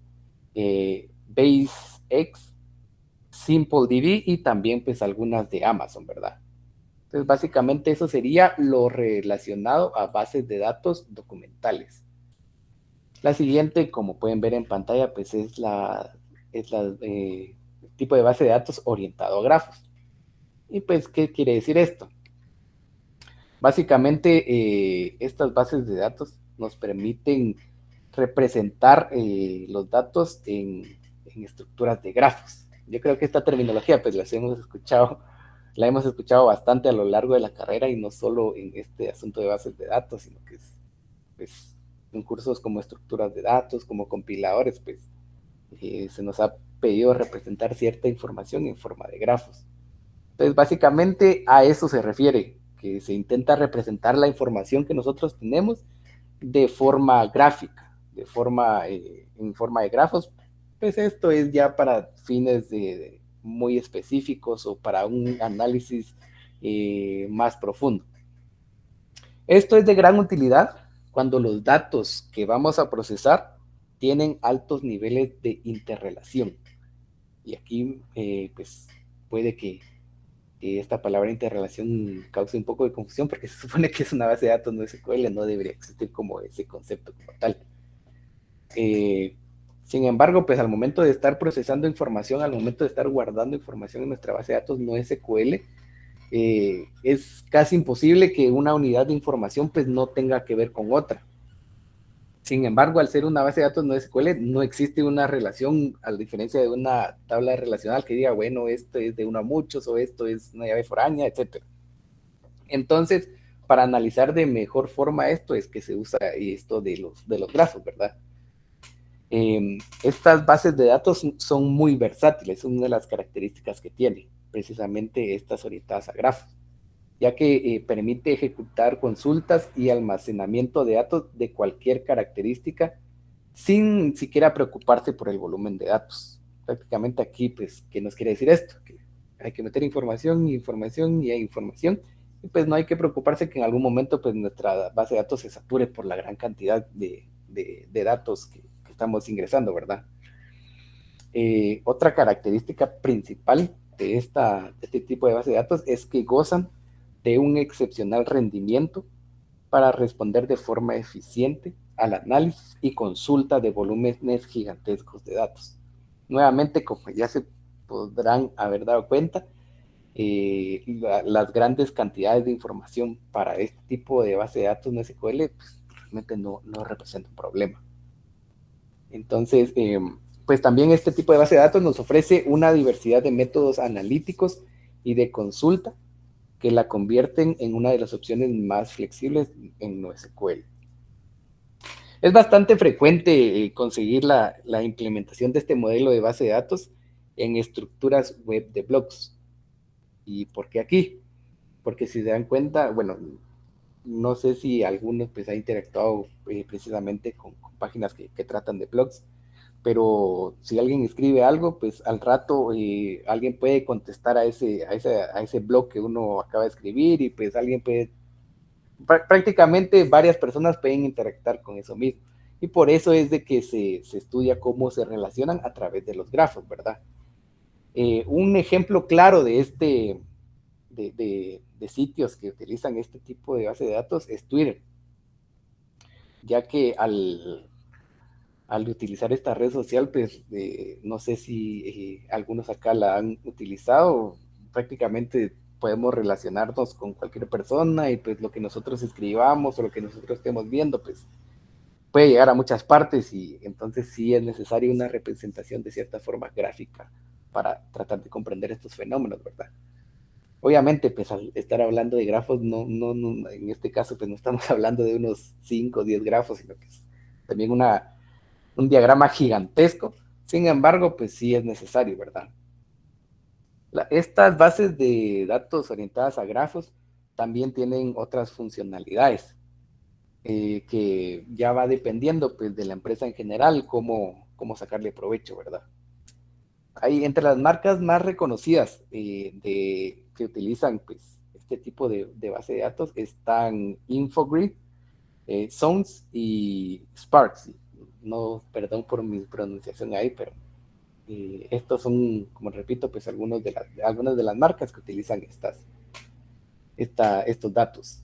BaseX, SimpleDB y también pues algunas de Amazon, ¿verdad? Entonces básicamente eso sería lo relacionado a bases de datos documentales. La siguiente, como pueden ver en pantalla, pues es tipo de base de datos orientado a grafos. Y pues, ¿qué quiere decir esto? Básicamente, estas bases de datos nos permiten representar los datos en estructuras de grafos. Yo creo que esta terminología pues la hemos escuchado bastante a lo largo de la carrera y no solo en este asunto de bases de datos, sino que es, pues, en cursos como estructuras de datos, como compiladores, pues se nos ha pedido representar cierta información en forma de grafos. Entonces, básicamente a eso se refiere, que se intenta representar la información que nosotros tenemos de forma gráfica, en forma de grafos. Pues esto es ya para fines muy específicos o para un análisis más profundo. Esto es de gran utilidad cuando los datos que vamos a procesar tienen altos niveles de interrelación. Y aquí pues puede que esta palabra interrelación causa un poco de confusión porque se supone que es una base de datos no SQL, no debería existir como ese concepto como tal. Sin embargo, pues al momento de estar procesando información, al momento de estar guardando información en nuestra base de datos no SQL, es casi imposible que una unidad de información pues no tenga que ver con otra. Sin embargo, al ser una base de datos no SQL, no existe una relación, a diferencia de una tabla relacional que diga, bueno, esto es de uno a muchos o esto es una llave foránea, etc. Entonces, para analizar de mejor forma esto es que se usa esto de los grafos, ¿verdad? Estas bases de datos son muy versátiles, es una de las características que tiene, precisamente estas orientadas a grafos, ya que permite ejecutar consultas y almacenamiento de datos de cualquier característica sin siquiera preocuparse por el volumen de datos. Prácticamente aquí, pues, ¿qué nos quiere decir esto? Que hay que meter información, información y información, y pues no hay que preocuparse que en algún momento pues nuestra base de datos se sature por la gran cantidad de datos que estamos ingresando, ¿verdad? Otra característica principal de este tipo de base de datos es que gozan de un excepcional rendimiento para responder de forma eficiente al análisis y consulta de volúmenes gigantescos de datos. Nuevamente, como ya se podrán haber dado cuenta, las grandes cantidades de información para este tipo de base de datos no SQL pues, realmente no representa un problema. Entonces, pues también este tipo de base de datos nos ofrece una diversidad de métodos analíticos y de consulta que la convierten en una de las opciones más flexibles en NoSQL. Es bastante frecuente conseguir la implementación de este modelo de base de datos en estructuras web de blogs. ¿Y por qué aquí? Porque si se dan cuenta, bueno, no sé si algunos pues ha interactuado precisamente con páginas que tratan de blogs, pero si alguien escribe algo, pues al rato alguien puede contestar a ese blog que uno acaba de escribir y pues alguien puede, prácticamente varias personas pueden interactuar con eso mismo. Y por eso es de que se estudia cómo se relacionan a través de los grafos, ¿verdad? Un ejemplo claro de de sitios que utilizan este tipo de base de datos es Twitter, ya que al utilizar esta red social, pues no sé si algunos acá la han utilizado, prácticamente podemos relacionarnos con cualquier persona y pues lo que nosotros escribamos o lo que nosotros estemos viendo, pues puede llegar a muchas partes y entonces sí es necesaria una representación de cierta forma gráfica para tratar de comprender estos fenómenos, ¿verdad? Obviamente, pues al estar hablando de grafos, en este caso, pues no estamos hablando de unos 5 o 10 grafos, sino que es también un diagrama gigantesco. Sin embargo, pues sí es necesario, ¿verdad? Estas bases de datos orientadas a grafos también tienen otras funcionalidades que ya va dependiendo pues, de la empresa en general, cómo sacarle provecho, ¿verdad? Hay entre las marcas más reconocidas que utilizan pues, este tipo de base de datos están Infogrid, Zones y Sparks. No, perdón por mi pronunciación ahí, pero estos son, como repito, pues algunas de las marcas que utilizan estos datos.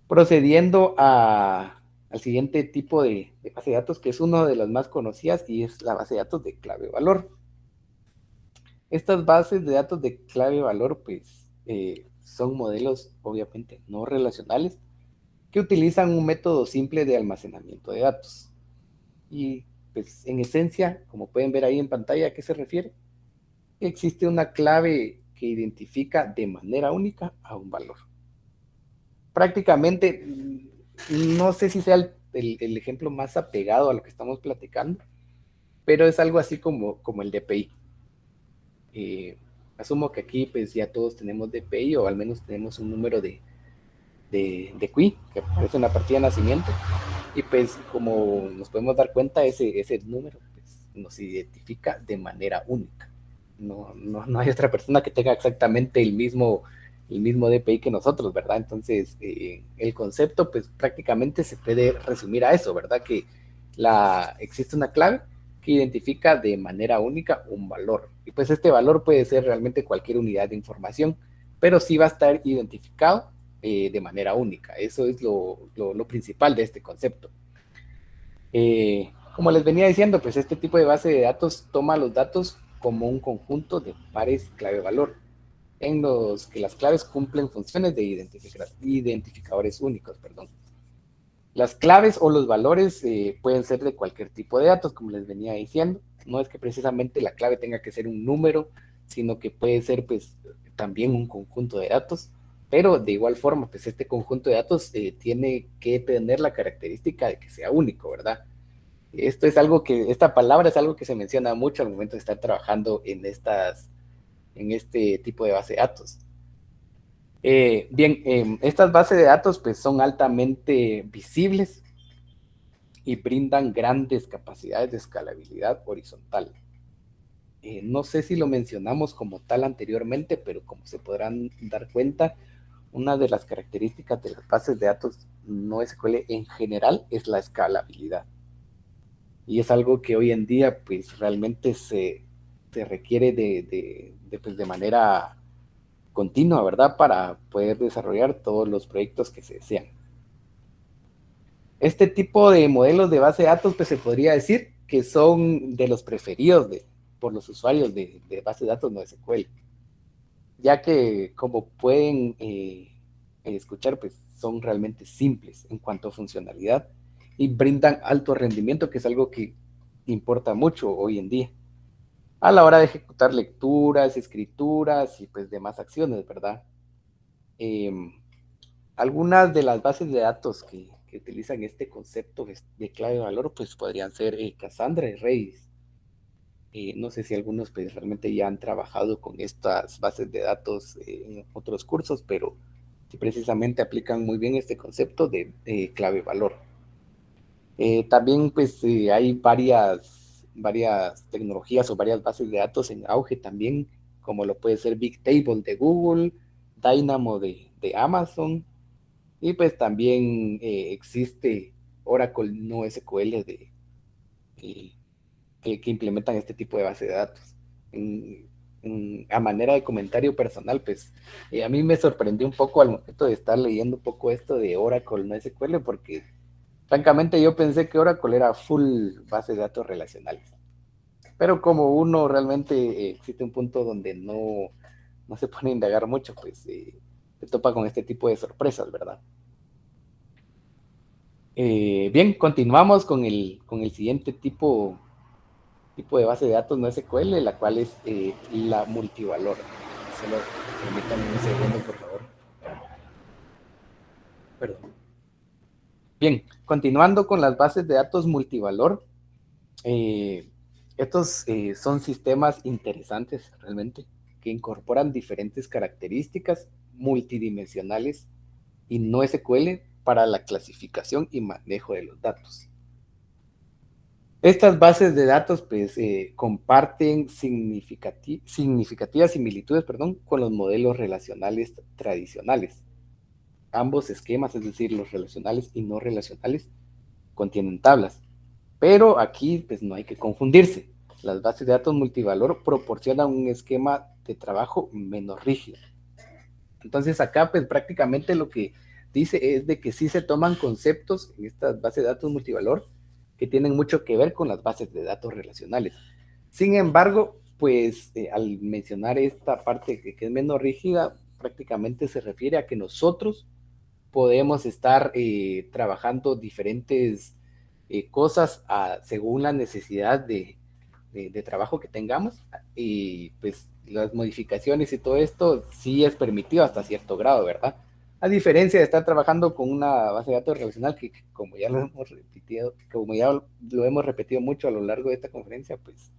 Procediendo al siguiente tipo de base de datos, que es una de las más conocidas y es la base de datos de clave-valor. Estas bases de datos de clave-valor, pues, son modelos obviamente no relacionales que utilizan un método simple de almacenamiento de datos. Y, pues, en esencia, como pueden ver ahí en pantalla, ¿a qué se refiere? Existe una clave que identifica de manera única a un valor. Prácticamente, no sé si sea el ejemplo más apegado a lo que estamos platicando, pero es algo así como el DPI. Asumo que aquí pues ya todos tenemos DPI o al menos tenemos un número de QI que aparece en la partida de nacimiento y pues como nos podemos dar cuenta ese número pues, nos identifica de manera única. No hay otra persona que tenga exactamente el mismo DPI que nosotros, ¿verdad? Entonces el concepto pues prácticamente se puede resumir a eso, ¿verdad? Que existe una clave que identifica de manera única un valor. Y pues este valor puede ser realmente cualquier unidad de información, pero sí va a estar identificado de manera única. Eso es lo principal de este concepto. Como les venía diciendo, pues este tipo de base de datos toma los datos como un conjunto de pares clave-valor, en los que las claves cumplen funciones de identificadores únicos. Perdón. Las claves o los valores pueden ser de cualquier tipo de datos, como les venía diciendo. No es que precisamente la clave tenga que ser un número, sino que puede ser pues también un conjunto de datos. Pero de igual forma, pues este conjunto de datos tiene que tener la característica de que sea único, ¿verdad? Esto es algo esta palabra es algo que se menciona mucho al momento de estar trabajando en este tipo de base de datos. Bien, estas bases de datos pues son altamente visibles y brindan grandes capacidades de escalabilidad horizontal. No sé si lo mencionamos como tal anteriormente, pero como se podrán dar cuenta, una de las características de las bases de datos no SQL en general es la escalabilidad. Y es algo que hoy en día pues realmente se requiere pues, de manera continua, ¿verdad? Para poder desarrollar todos los proyectos que se desean. Este tipo de modelos de base de datos, pues se podría decir que son de los preferidos por los usuarios de base de datos no SQL, ya que como pueden escuchar, pues son realmente simples en cuanto a funcionalidad y brindan alto rendimiento, que es algo que importa mucho hoy en día, a la hora de ejecutar lecturas, escrituras y pues demás acciones, ¿verdad? Eh, Algunas de las bases de datos que utilizan este concepto de clave de valor, pues podrían ser Cassandra y Redis. No sé si algunos pues realmente ya han trabajado con estas bases de datos en otros cursos, pero sí precisamente aplican muy bien este concepto de clave valor. También pues hay varias tecnologías o varias bases de datos en auge también, como lo puede ser Bigtable de Google, Dynamo de Amazon, y pues también existe Oracle NoSQL eh, que implementan este tipo de base de datos. A manera de comentario personal, pues a mí me sorprendió un poco al momento de estar leyendo un poco esto de Oracle NoSQL, porque francamente yo pensé que Oracle era full base de datos relacionales. Pero como uno realmente existe un punto donde no se pone a indagar mucho, pues se topa con este tipo de sorpresas, ¿verdad? Bien, continuamos con el siguiente tipo de base de datos no SQL, la cual es la multivalor. Solo permítanme un segundo, por favor. Perdón. Bien, continuando con las bases de datos multivalor, eh, estos son sistemas interesantes realmente, que incorporan diferentes características multidimensionales y no SQL para la clasificación y manejo de los datos. Estas bases de datos pues, comparten significativas similitudes, perdón, con los modelos relacionales tradicionales. Ambos esquemas, es decir, los relacionales y no relacionales, contienen tablas. Pero aquí pues, no hay que confundirse. Las bases de datos multivalor proporcionan un esquema de trabajo menos rígido. Entonces acá pues prácticamente lo que dice es de que sí se toman conceptos en estas bases de datos multivalor que tienen mucho que ver con las bases de datos relacionales. Sin embargo, pues al mencionar esta parte que es menos rígida, prácticamente se refiere a que nosotros podemos estar trabajando diferentes cosas según la necesidad de trabajo que tengamos, y pues las modificaciones y todo esto sí es permitido hasta cierto grado, ¿verdad? A diferencia de estar trabajando con una base de datos relacional que como ya lo hemos repetido mucho a lo largo de esta conferencia, pues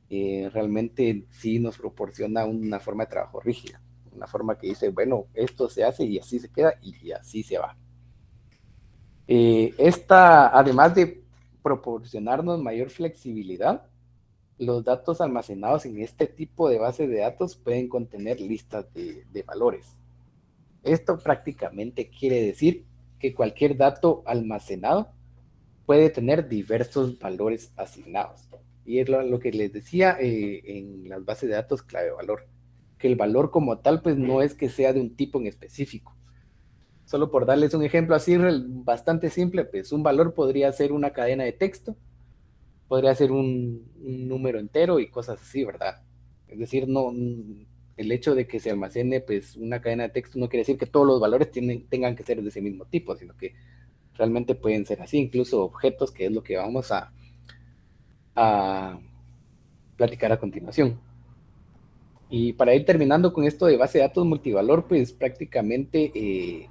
realmente sí nos proporciona una forma de trabajo rígida, una forma que dice, bueno, esto se hace y así se queda y así se va. Además de proporcionarnos mayor flexibilidad, los datos almacenados en este tipo de bases de datos pueden contener listas de valores. Esto prácticamente quiere decir que cualquier dato almacenado puede tener diversos valores asignados. Y es lo que les decía en las bases de datos clave-valor, que el valor como tal, pues no es que sea de un tipo en específico. Solo por darles un ejemplo así bastante simple, pues un valor podría ser una cadena de texto, podría ser un número entero y cosas así, ¿verdad? Es decir, no, el hecho de que se almacene pues una cadena de texto no quiere decir que todos los valores tengan que ser de ese mismo tipo, sino que realmente pueden ser así, incluso objetos, que es lo que vamos a platicar a continuación. Y para ir terminando con esto de base de datos multivalor, pues prácticamente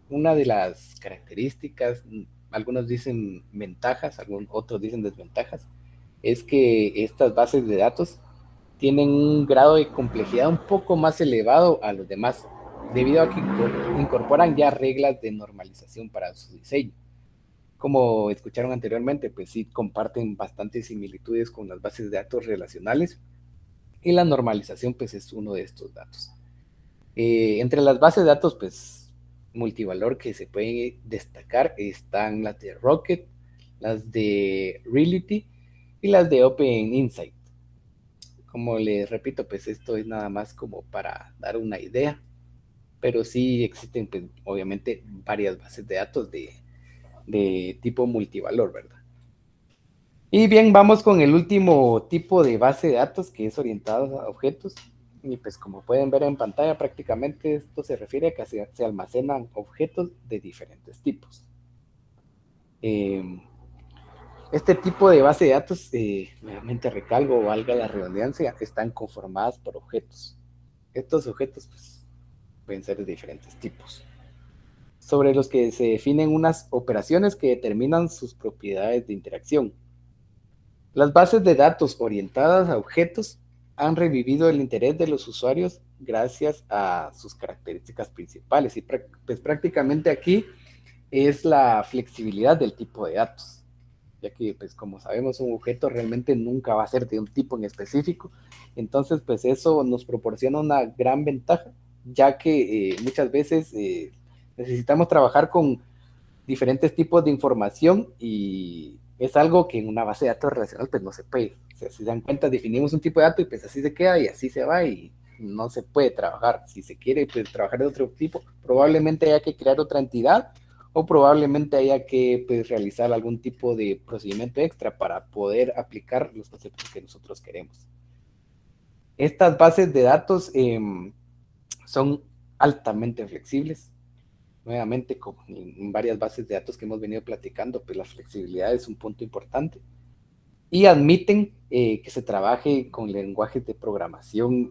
una de las características, algunos dicen ventajas, otros dicen desventajas, es que estas bases de datos tienen un grado de complejidad un poco más elevado a los demás, debido a que incorporan ya reglas de normalización para su diseño. Como escucharon anteriormente, pues sí comparten bastantes similitudes con las bases de datos relacionales, y la normalización pues es uno de estos datos. Entre las bases de datos pues multivalor que se pueden destacar están las de Rocket, las de Reality y las de Open Insight. Como les repito, pues esto es nada más como para dar una idea, pero sí existen pues, obviamente varias bases de datos de tipo multivalor, ¿verdad? Y bien, vamos con el último tipo de base de datos, que es orientado a objetos. Y pues como pueden ver en pantalla, prácticamente esto se refiere a que se almacenan objetos de diferentes tipos. Este tipo de base de datos, nuevamente recalco, valga la redundancia, están conformadas por objetos. Estos objetos pues, pueden ser de diferentes tipos, sobre los que se definen unas operaciones que determinan sus propiedades de interacción. Las bases de datos orientadas a objetos han revivido el interés de los usuarios gracias a sus características principales. Y pues prácticamente aquí es la flexibilidad del tipo de datos, ya que pues como sabemos un objeto realmente nunca va a ser de un tipo en específico. Entonces pues eso nos proporciona una gran ventaja, ya que muchas veces necesitamos trabajar con diferentes tipos de información y es algo que en una base de datos relacional pues no se puede. O sea, si se dan cuenta, definimos un tipo de dato y pues así se queda y así se va y no se puede trabajar. Si se quiere pues, trabajar de otro tipo, probablemente haya que crear otra entidad o probablemente haya que pues, realizar algún tipo de procedimiento extra para poder aplicar los conceptos que nosotros queremos. Estas bases de datos son altamente flexibles. Nuevamente, como en varias bases de datos que hemos venido platicando, pues la flexibilidad es un punto importante. Y admiten que se trabaje con lenguajes de programación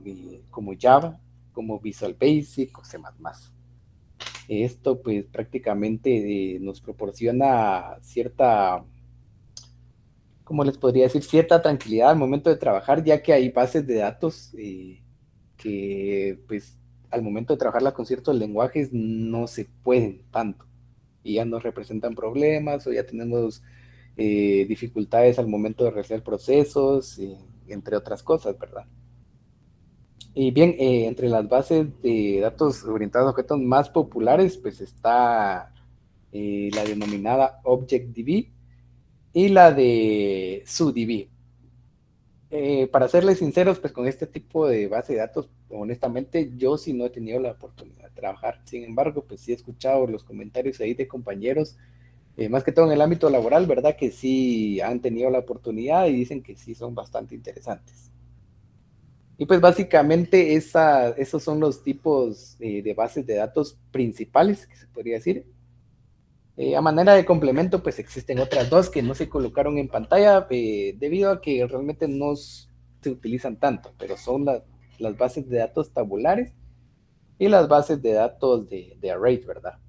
como Java, como Visual Basic o C++. Esto pues prácticamente nos proporciona cierta, ¿cómo les podría decir? Cierta tranquilidad al momento de trabajar, ya que hay bases de datos que pues al momento de trabajarla con ciertos lenguajes no se pueden tanto y ya nos representan problemas o ya tenemos dificultades al momento de realizar procesos, entre otras cosas, ¿verdad? Y bien, entre las bases de datos orientados a objetos más populares, pues está la denominada ObjectDB y la de SUDB. Para serles sinceros, pues con este tipo de base de datos, honestamente, yo sí no he tenido la oportunidad de trabajar. Sin embargo, pues sí he escuchado los comentarios ahí de compañeros, más que todo en el ámbito laboral, ¿verdad? Que sí han tenido la oportunidad y dicen que sí son bastante interesantes. Y pues básicamente esos son los tipos de bases de datos principales, que se podría decir. A manera de complemento, pues existen otras dos que no se colocaron en pantalla debido a que realmente no se utilizan tanto, pero son las bases de datos tabulares y las bases de datos de arrays, ¿verdad?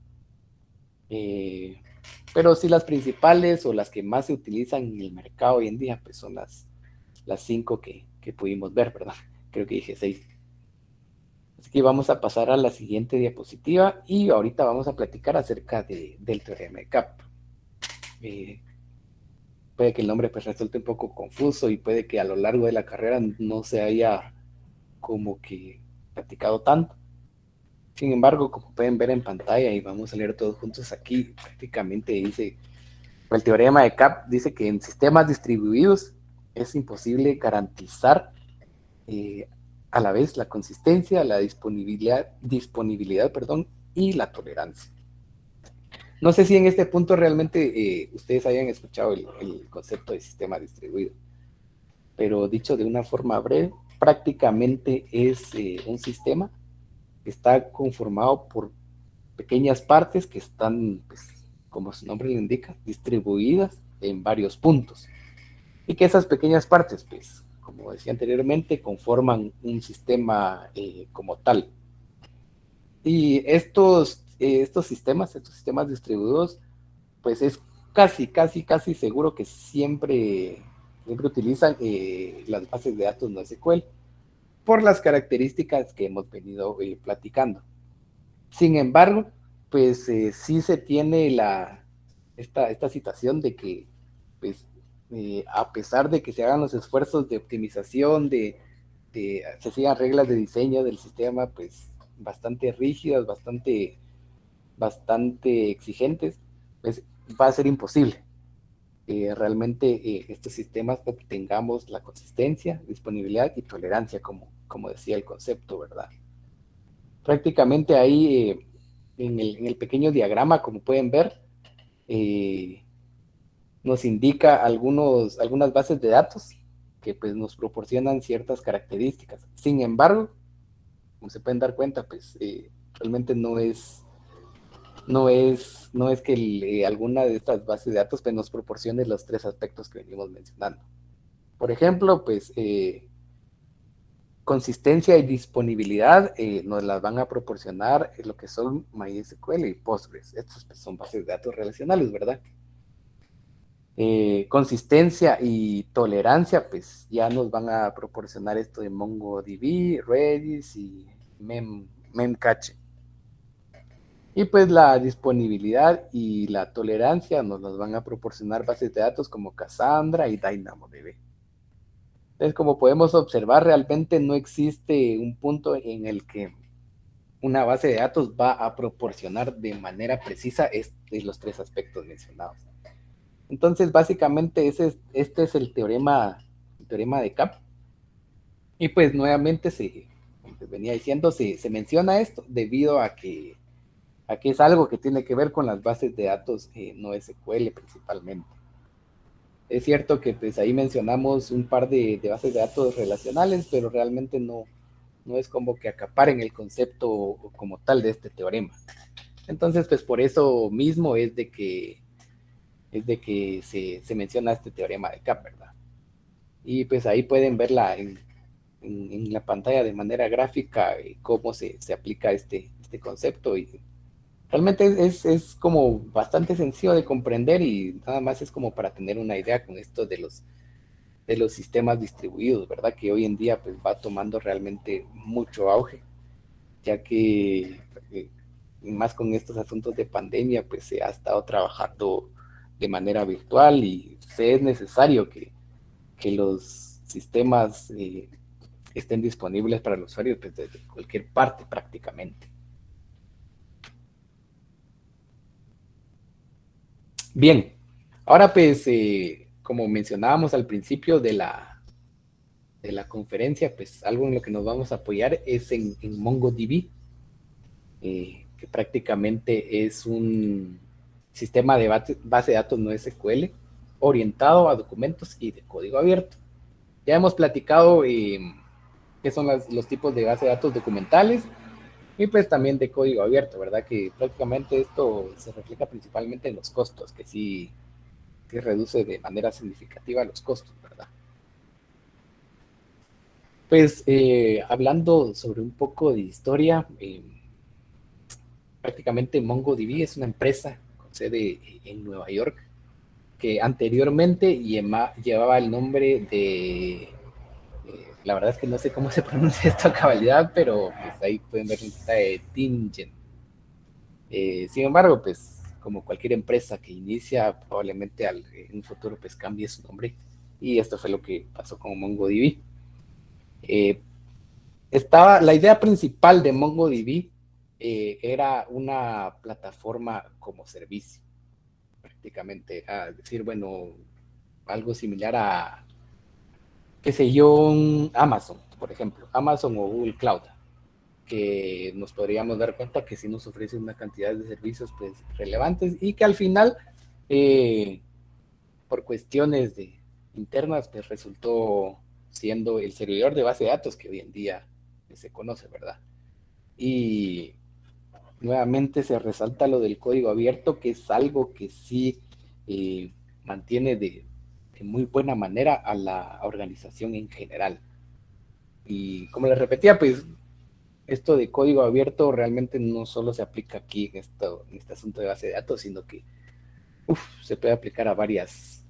Pero sí las principales o las que más se utilizan en el mercado hoy en día, pues son las cinco que pudimos ver, ¿verdad? Creo que dije seis. Así que vamos a pasar a la siguiente diapositiva y ahorita vamos a platicar acerca del teorema de Cap. Puede que el nombre pues resulte un poco confuso y puede que a lo largo de la carrera no se haya como que platicado tanto. Sin embargo, como pueden ver en pantalla y vamos a leer todos juntos aquí, prácticamente dice, el teorema de Cap dice que en sistemas distribuidos es imposible garantizar a la vez la consistencia, la disponibilidad, perdón, y la tolerancia. No sé si en este punto realmente ustedes hayan escuchado el concepto de sistema distribuido, pero dicho de una forma breve, prácticamente es un sistema que está conformado por pequeñas partes que están, pues, como su nombre lo indica, distribuidas en varios puntos. Y que esas pequeñas partes, pues, como decía anteriormente, conforman un sistema como tal. Y estos sistemas distribuidos, pues es casi seguro que siempre utilizan las bases de datos NoSQL por las características que hemos venido platicando. Sin embargo, pues sí se tiene esta situación de que, pues, a pesar de que se hagan los esfuerzos de optimización, se sigan reglas de diseño del sistema, pues bastante rígidas, bastante exigentes, pues va a ser imposible realmente estos sistemas obtengamos la consistencia, disponibilidad y tolerancia, como decía el concepto, ¿verdad? Prácticamente ahí en el pequeño diagrama, como pueden ver, eh, nos indica algunas bases de datos que pues nos proporcionan ciertas características. Sin embargo, como se pueden dar cuenta, pues realmente no es que alguna de estas bases de datos pues, nos proporcione los tres aspectos que venimos mencionando. Por ejemplo, pues consistencia y disponibilidad nos las van a proporcionar lo que son MySQL y Postgres. Estos pues, son bases de datos relacionales, ¿verdad? Consistencia y tolerancia, pues ya nos van a proporcionar esto de MongoDB, Redis y Memcache. Y pues la disponibilidad y la tolerancia nos las van a proporcionar bases de datos como Cassandra y DynamoDB. Entonces, como podemos observar, realmente no existe un punto en el que una base de datos va a proporcionar de manera precisa los tres aspectos mencionados. Entonces, básicamente, este es el teorema de CAP. Y pues nuevamente, como les venía diciendo, se menciona esto debido a que es algo que tiene que ver con las bases de datos NoSQL principalmente. Es cierto que pues ahí mencionamos un par de bases de datos relacionales, pero realmente no es como que acaparen el concepto como tal de este teorema. Entonces, pues por eso mismo es de que se menciona este teorema de CAP, ¿verdad? Y pues ahí pueden verla en la pantalla de manera gráfica cómo se aplica este concepto y realmente es como bastante sencillo de comprender y nada más es como para tener una idea con esto de los sistemas distribuidos, ¿verdad? Que hoy en día pues va tomando realmente mucho auge, ya que más con estos asuntos de pandemia pues se ha estado trabajando de manera virtual y se es necesario que los sistemas estén disponibles para los usuarios pues, desde cualquier parte prácticamente. Bien, ahora pues como mencionábamos al principio de la conferencia, pues algo en lo que nos vamos a apoyar es en MongoDB, que prácticamente es un sistema de base de datos NoSQL orientado a documentos y de código abierto. Ya hemos platicado qué son los tipos de base de datos documentales y pues también de código abierto, ¿verdad? Que prácticamente esto se refleja principalmente en los costos, que sí que reduce de manera significativa los costos, ¿verdad? Pues hablando sobre un poco de historia, prácticamente MongoDB es una empresa con sede en Nueva York que anteriormente llevaba el nombre de, la verdad es que no sé cómo se pronuncia esto a cabalidad, pero pues ahí pueden ver la lista de Tingen. Sin embargo, pues como cualquier empresa que inicia, probablemente en un futuro pues cambie su nombre y esto fue lo que pasó con MongoDB. Eh, la idea principal de MongoDB era una plataforma como servicio, prácticamente, a decir, bueno, algo similar qué sé yo, un Amazon, por ejemplo, Amazon o Google Cloud, que nos podríamos dar cuenta que sí nos ofrece una cantidad de servicios pues relevantes y que al final, eh, por cuestiones internas, pues resultó siendo el servidor de base de datos que hoy en día se conoce, ¿verdad? Y nuevamente se resalta lo del código abierto, que es algo que sí mantiene de muy buena manera a la organización en general. Y como les repetía, pues esto de código abierto realmente no solo se aplica aquí en este asunto de base de datos, sino que se puede aplicar a varias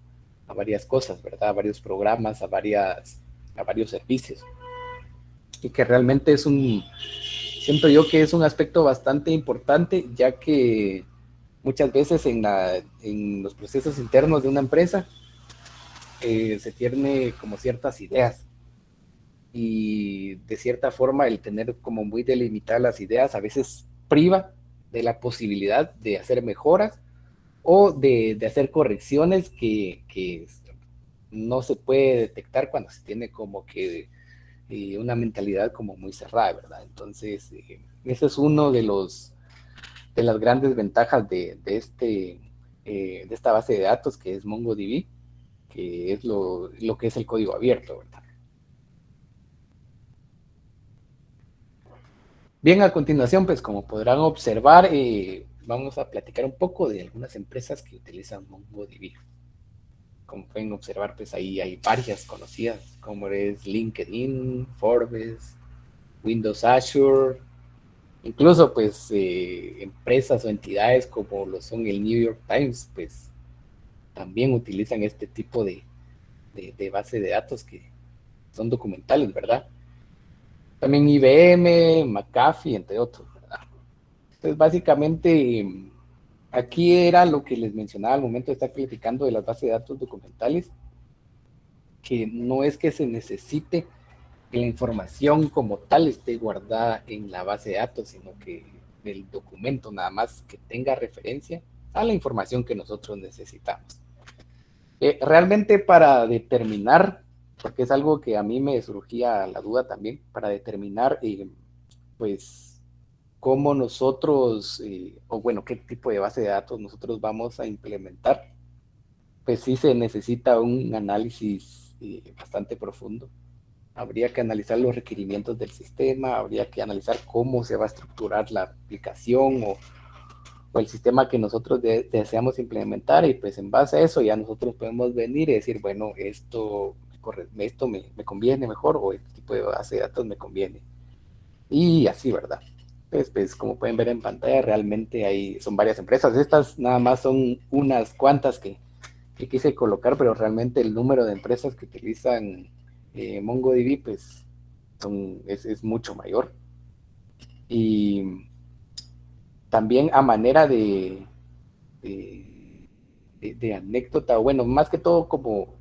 cosas, ¿verdad? A varios programas, a varios servicios. Y que realmente siento yo que es un aspecto bastante importante, ya que muchas veces en los procesos internos de una empresa se tiene como ciertas ideas y de cierta forma el tener como muy delimitadas las ideas a veces priva de la posibilidad de hacer mejoras o de hacer correcciones que no se puede detectar cuando se tiene como que una mentalidad como muy cerrada, ¿verdad? Entonces, ese es uno de las grandes ventajas de esta base de datos que es MongoDB, que es lo que es el código abierto, ¿verdad? Bien, a continuación, pues como podrán observar, vamos a platicar un poco de algunas empresas que utilizan MongoDB. Como pueden observar, pues ahí hay varias conocidas, como es LinkedIn, Forbes, Windows Azure, incluso pues empresas o entidades como lo son el New York Times, pues también utilizan este tipo de base de datos que son documentales, ¿verdad? También IBM, McAfee, entre otros, ¿verdad? Entonces, básicamente, aquí era lo que les mencionaba al momento de estar platicando de las bases de datos documentales, que no es que se necesite que la información como tal esté guardada en la base de datos, sino que el documento nada más que tenga referencia a la información que nosotros necesitamos. Realmente para determinar, porque es algo que a mí me surgía la duda también, para determinar pues cómo nosotros, o bueno, qué tipo de base de datos nosotros vamos a implementar, pues sí se necesita un análisis bastante profundo. Habría que analizar los requerimientos del sistema, habría que analizar cómo se va a estructurar la aplicación o el sistema que nosotros deseamos implementar y pues en base a eso ya nosotros podemos venir y decir, bueno, esto me conviene mejor o este tipo de base de datos me conviene. Y así, ¿verdad? Pues como pueden ver en pantalla, realmente son varias empresas. Estas nada más son unas cuantas que quise colocar, pero realmente el número de empresas que utilizan MongoDB pues es mucho mayor. Y también a manera de anécdota, bueno, más que todo como,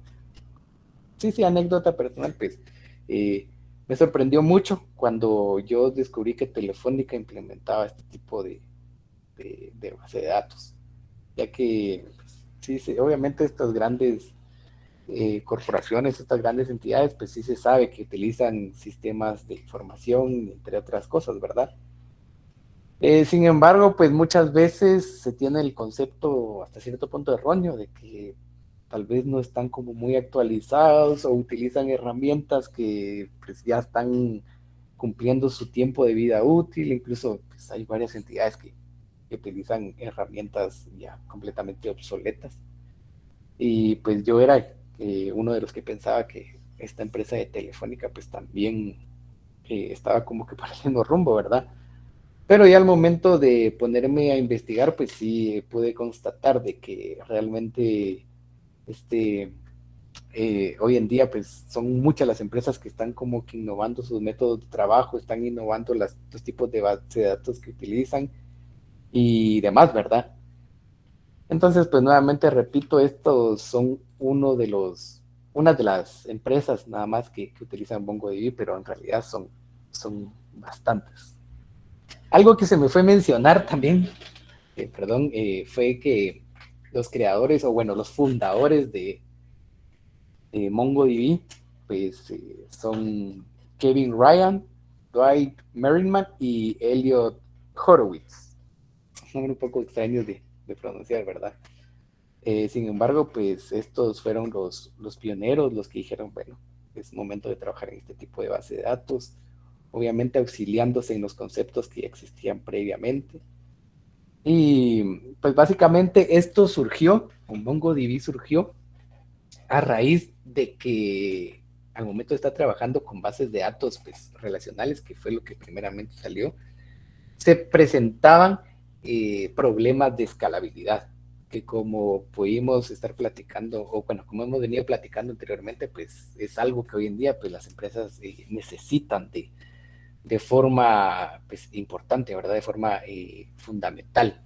sí, anécdota personal, pues me sorprendió mucho cuando yo descubrí que Telefónica implementaba este tipo de base de datos, ya que pues, sí, obviamente estas grandes corporaciones, estas grandes entidades, pues sí se sabe que utilizan sistemas de información, entre otras cosas, ¿verdad? Sin embargo, pues muchas veces se tiene el concepto hasta cierto punto erróneo de que tal vez no están como muy actualizados o utilizan herramientas que pues ya están cumpliendo su tiempo de vida útil, incluso pues, hay varias entidades que utilizan herramientas ya completamente obsoletas. Y pues yo era uno de los que pensaba que esta empresa de Telefónica pues también estaba como que para el mismo rumbo, ¿verdad? Pero ya al momento de ponerme a investigar, pues sí pude constatar de que realmente este, hoy en día pues son muchas las empresas que están como que innovando sus métodos de trabajo, están innovando los tipos de base de datos que utilizan y demás, ¿verdad? Entonces, pues nuevamente repito, estos son una de las empresas nada más que utilizan MongoDB, pero en realidad son bastantes. Algo que se me fue a mencionar también, perdón, fue que los creadores, o bueno, los fundadores de MongoDB, pues son Kevin Ryan, Dwight Merriman y Elliot Horowitz. Son un poco extraños de pronunciar, ¿verdad? Sin embargo, pues estos fueron los pioneros, los que dijeron, bueno, es momento de trabajar en este tipo de base de datos, obviamente auxiliándose en los conceptos que ya existían previamente. Y pues básicamente esto surgió, o MongoDB surgió a raíz de que al momento de estar trabajando con bases de datos pues, relacionales, que fue lo que primeramente salió, se presentaban problemas de escalabilidad, que como pudimos estar platicando, o bueno, como hemos venido platicando anteriormente, pues es algo que hoy en día pues las empresas necesitan de forma pues, importante, ¿verdad? De forma fundamental.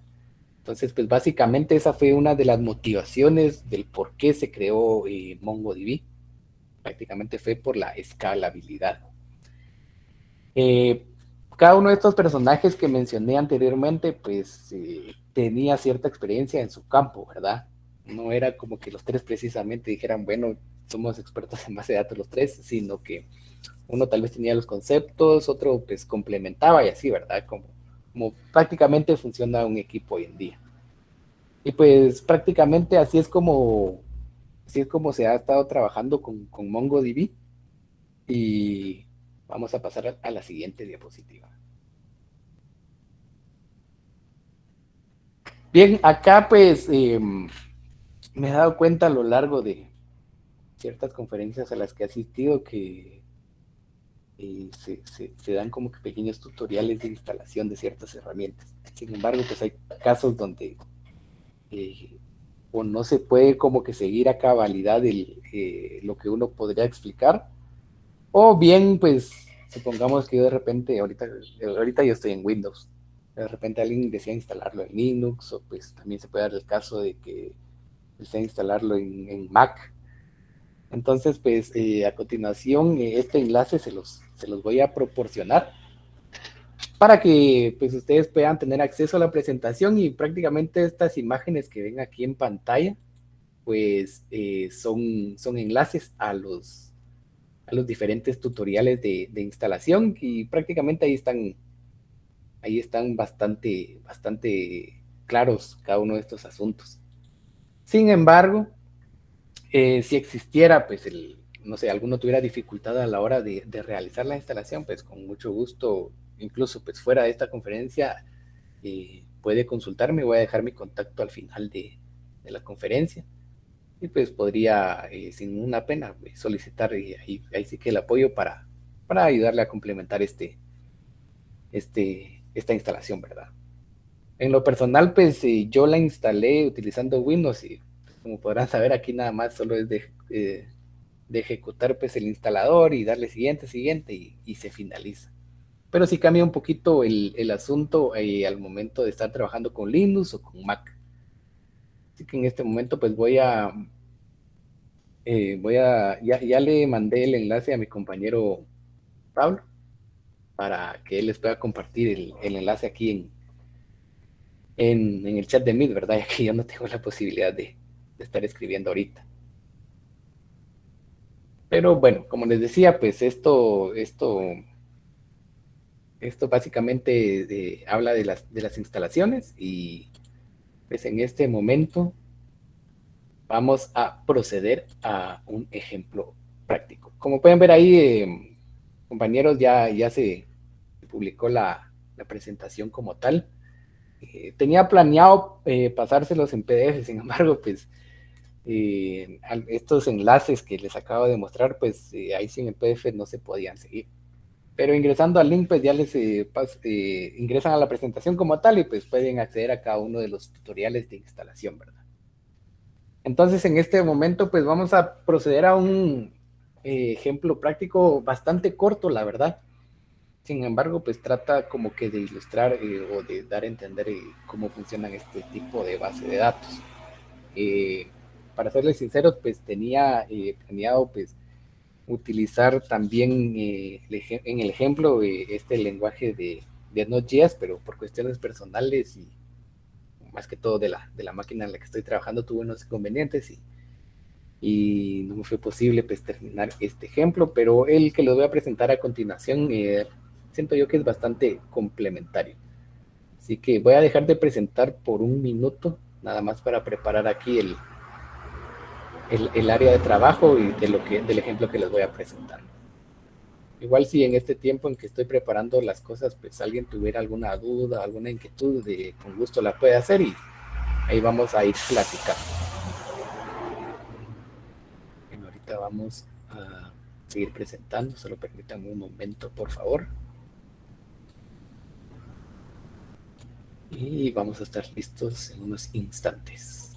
Entonces, pues básicamente esa fue una de las motivaciones del por qué se creó MongoDB. Prácticamente fue por la escalabilidad. Cada uno de estos personajes que mencioné anteriormente, pues tenía cierta experiencia en su campo, ¿verdad? No era como que los tres precisamente dijeran, bueno, somos expertos en base de datos los tres, sino que uno tal vez tenía los conceptos, otro pues complementaba y así, ¿verdad? Como prácticamente funciona un equipo hoy en día. Y pues prácticamente así es como se ha estado trabajando con MongoDB. Y vamos a pasar a la siguiente diapositiva. Bien, acá pues me he dado cuenta a lo largo de ciertas conferencias a las que he asistido que se dan como que pequeños tutoriales de instalación de ciertas herramientas. Sin embargo, pues hay casos donde o no se puede como que seguir a cabalidad lo que uno podría explicar, o bien pues supongamos que yo de repente, ahorita yo estoy en Windows, de repente alguien desea instalarlo en Linux, o pues también se puede dar el caso de que desea instalarlo en Mac. Entonces, pues a continuación este enlace se los voy a proporcionar para que pues ustedes puedan tener acceso a la presentación y prácticamente estas imágenes que ven aquí en pantalla pues son enlaces a los diferentes tutoriales de instalación y prácticamente ahí están bastante claros cada uno de estos asuntos. Sin embargo, si existiera, pues, no sé, alguno tuviera dificultad a la hora de realizar la instalación, pues con mucho gusto, incluso pues fuera de esta conferencia, puede consultarme, voy a dejar mi contacto al final de la conferencia y pues podría, sin una pena, solicitar ahí sí que el apoyo para ayudarle a complementar esta instalación, ¿verdad? En lo personal, pues yo la instalé utilizando Windows y como podrán saber aquí nada más solo es de ejecutar pues el instalador y darle siguiente, siguiente y se finaliza. Pero sí cambia un poquito el asunto al momento de estar trabajando con Linux o con Mac. Así que en este momento pues ya le mandé el enlace a mi compañero Pablo para que él les pueda compartir el enlace aquí en el chat de Meet, ¿verdad? Ya que yo no tengo la posibilidad de estar escribiendo ahorita. Pero bueno, como les decía, pues esto básicamente habla de las instalaciones y pues en este momento vamos a proceder a un ejemplo práctico. Como pueden ver ahí, compañeros, ya se publicó la presentación como tal. Tenía planeado pasárselos en PDF, sin embargo, pues estos enlaces que les acabo de mostrar, pues ahí sí en el PDF no se podían seguir. Pero ingresando al link, pues ya les ingresan a la presentación como tal y pues pueden acceder a cada uno de los tutoriales de instalación, ¿verdad? Entonces, en este momento, pues vamos a proceder a un ejemplo práctico bastante corto, la verdad. Sin embargo, pues trata como que de ilustrar o de dar a entender cómo funcionan este tipo de base de datos. Eh, para serles sinceros, pues tenía planeado pues utilizar también en el ejemplo este lenguaje de Node.js, pero por cuestiones personales y más que todo de la máquina en la que estoy trabajando tuve unos inconvenientes y no me fue posible pues terminar este ejemplo, pero el que les voy a presentar a continuación siento yo que es bastante complementario. Así que voy a dejar de presentar por un minuto, nada más para preparar aquí el área de trabajo y del ejemplo que les voy a presentar. Igual si en este tiempo en que estoy preparando las cosas, pues alguien tuviera alguna duda, alguna inquietud, con gusto la puede hacer y ahí vamos a ir platicando. Bueno, ahorita vamos a seguir presentando, solo permítanme un momento, por favor. Y vamos a estar listos en unos instantes.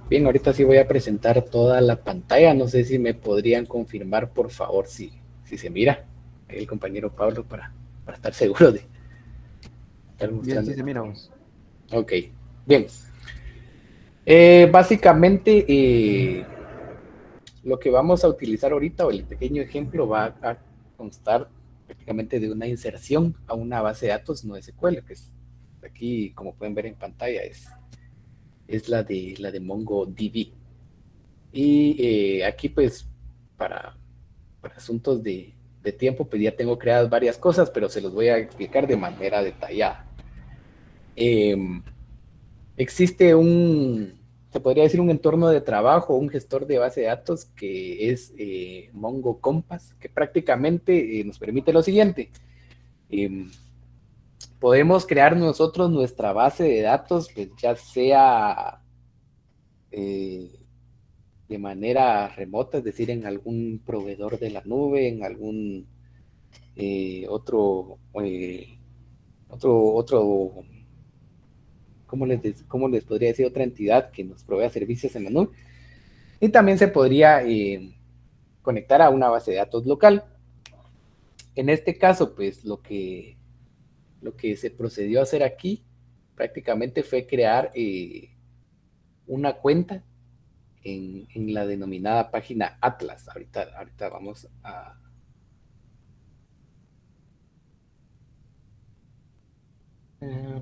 Bien, ahorita sí voy a presentar toda la pantalla. No sé si me podrían confirmar, por favor, si se mira. Ahí el compañero Pablo para estar seguro de estar Bien, mostrando. sí se mira vos. Ok, bien. Básicamente, lo que vamos a utilizar ahorita, o el pequeño ejemplo, va a constar prácticamente de una inserción a una base de datos no SQL, que es aquí, como pueden ver en pantalla, es la de MongoDB. Y aquí, pues, para asuntos de tiempo, pues ya tengo creadas varias cosas, pero se los voy a explicar de manera detallada. Existe se podría decir un entorno de trabajo, un gestor de base de datos que es Mongo Compass, que prácticamente nos permite lo siguiente. Eh, Podemos crear nosotros nuestra base de datos, pues ya sea eh, de manera remota, es decir, en algún proveedor de la nube, en algún otro, ¿cómo les podría decir? Otra entidad que nos provea servicios en la nube. Y también se podría conectar a una base de datos local. En este caso, pues lo que se procedió a hacer aquí prácticamente fue crear una cuenta en la denominada página Atlas. Ahorita vamos a...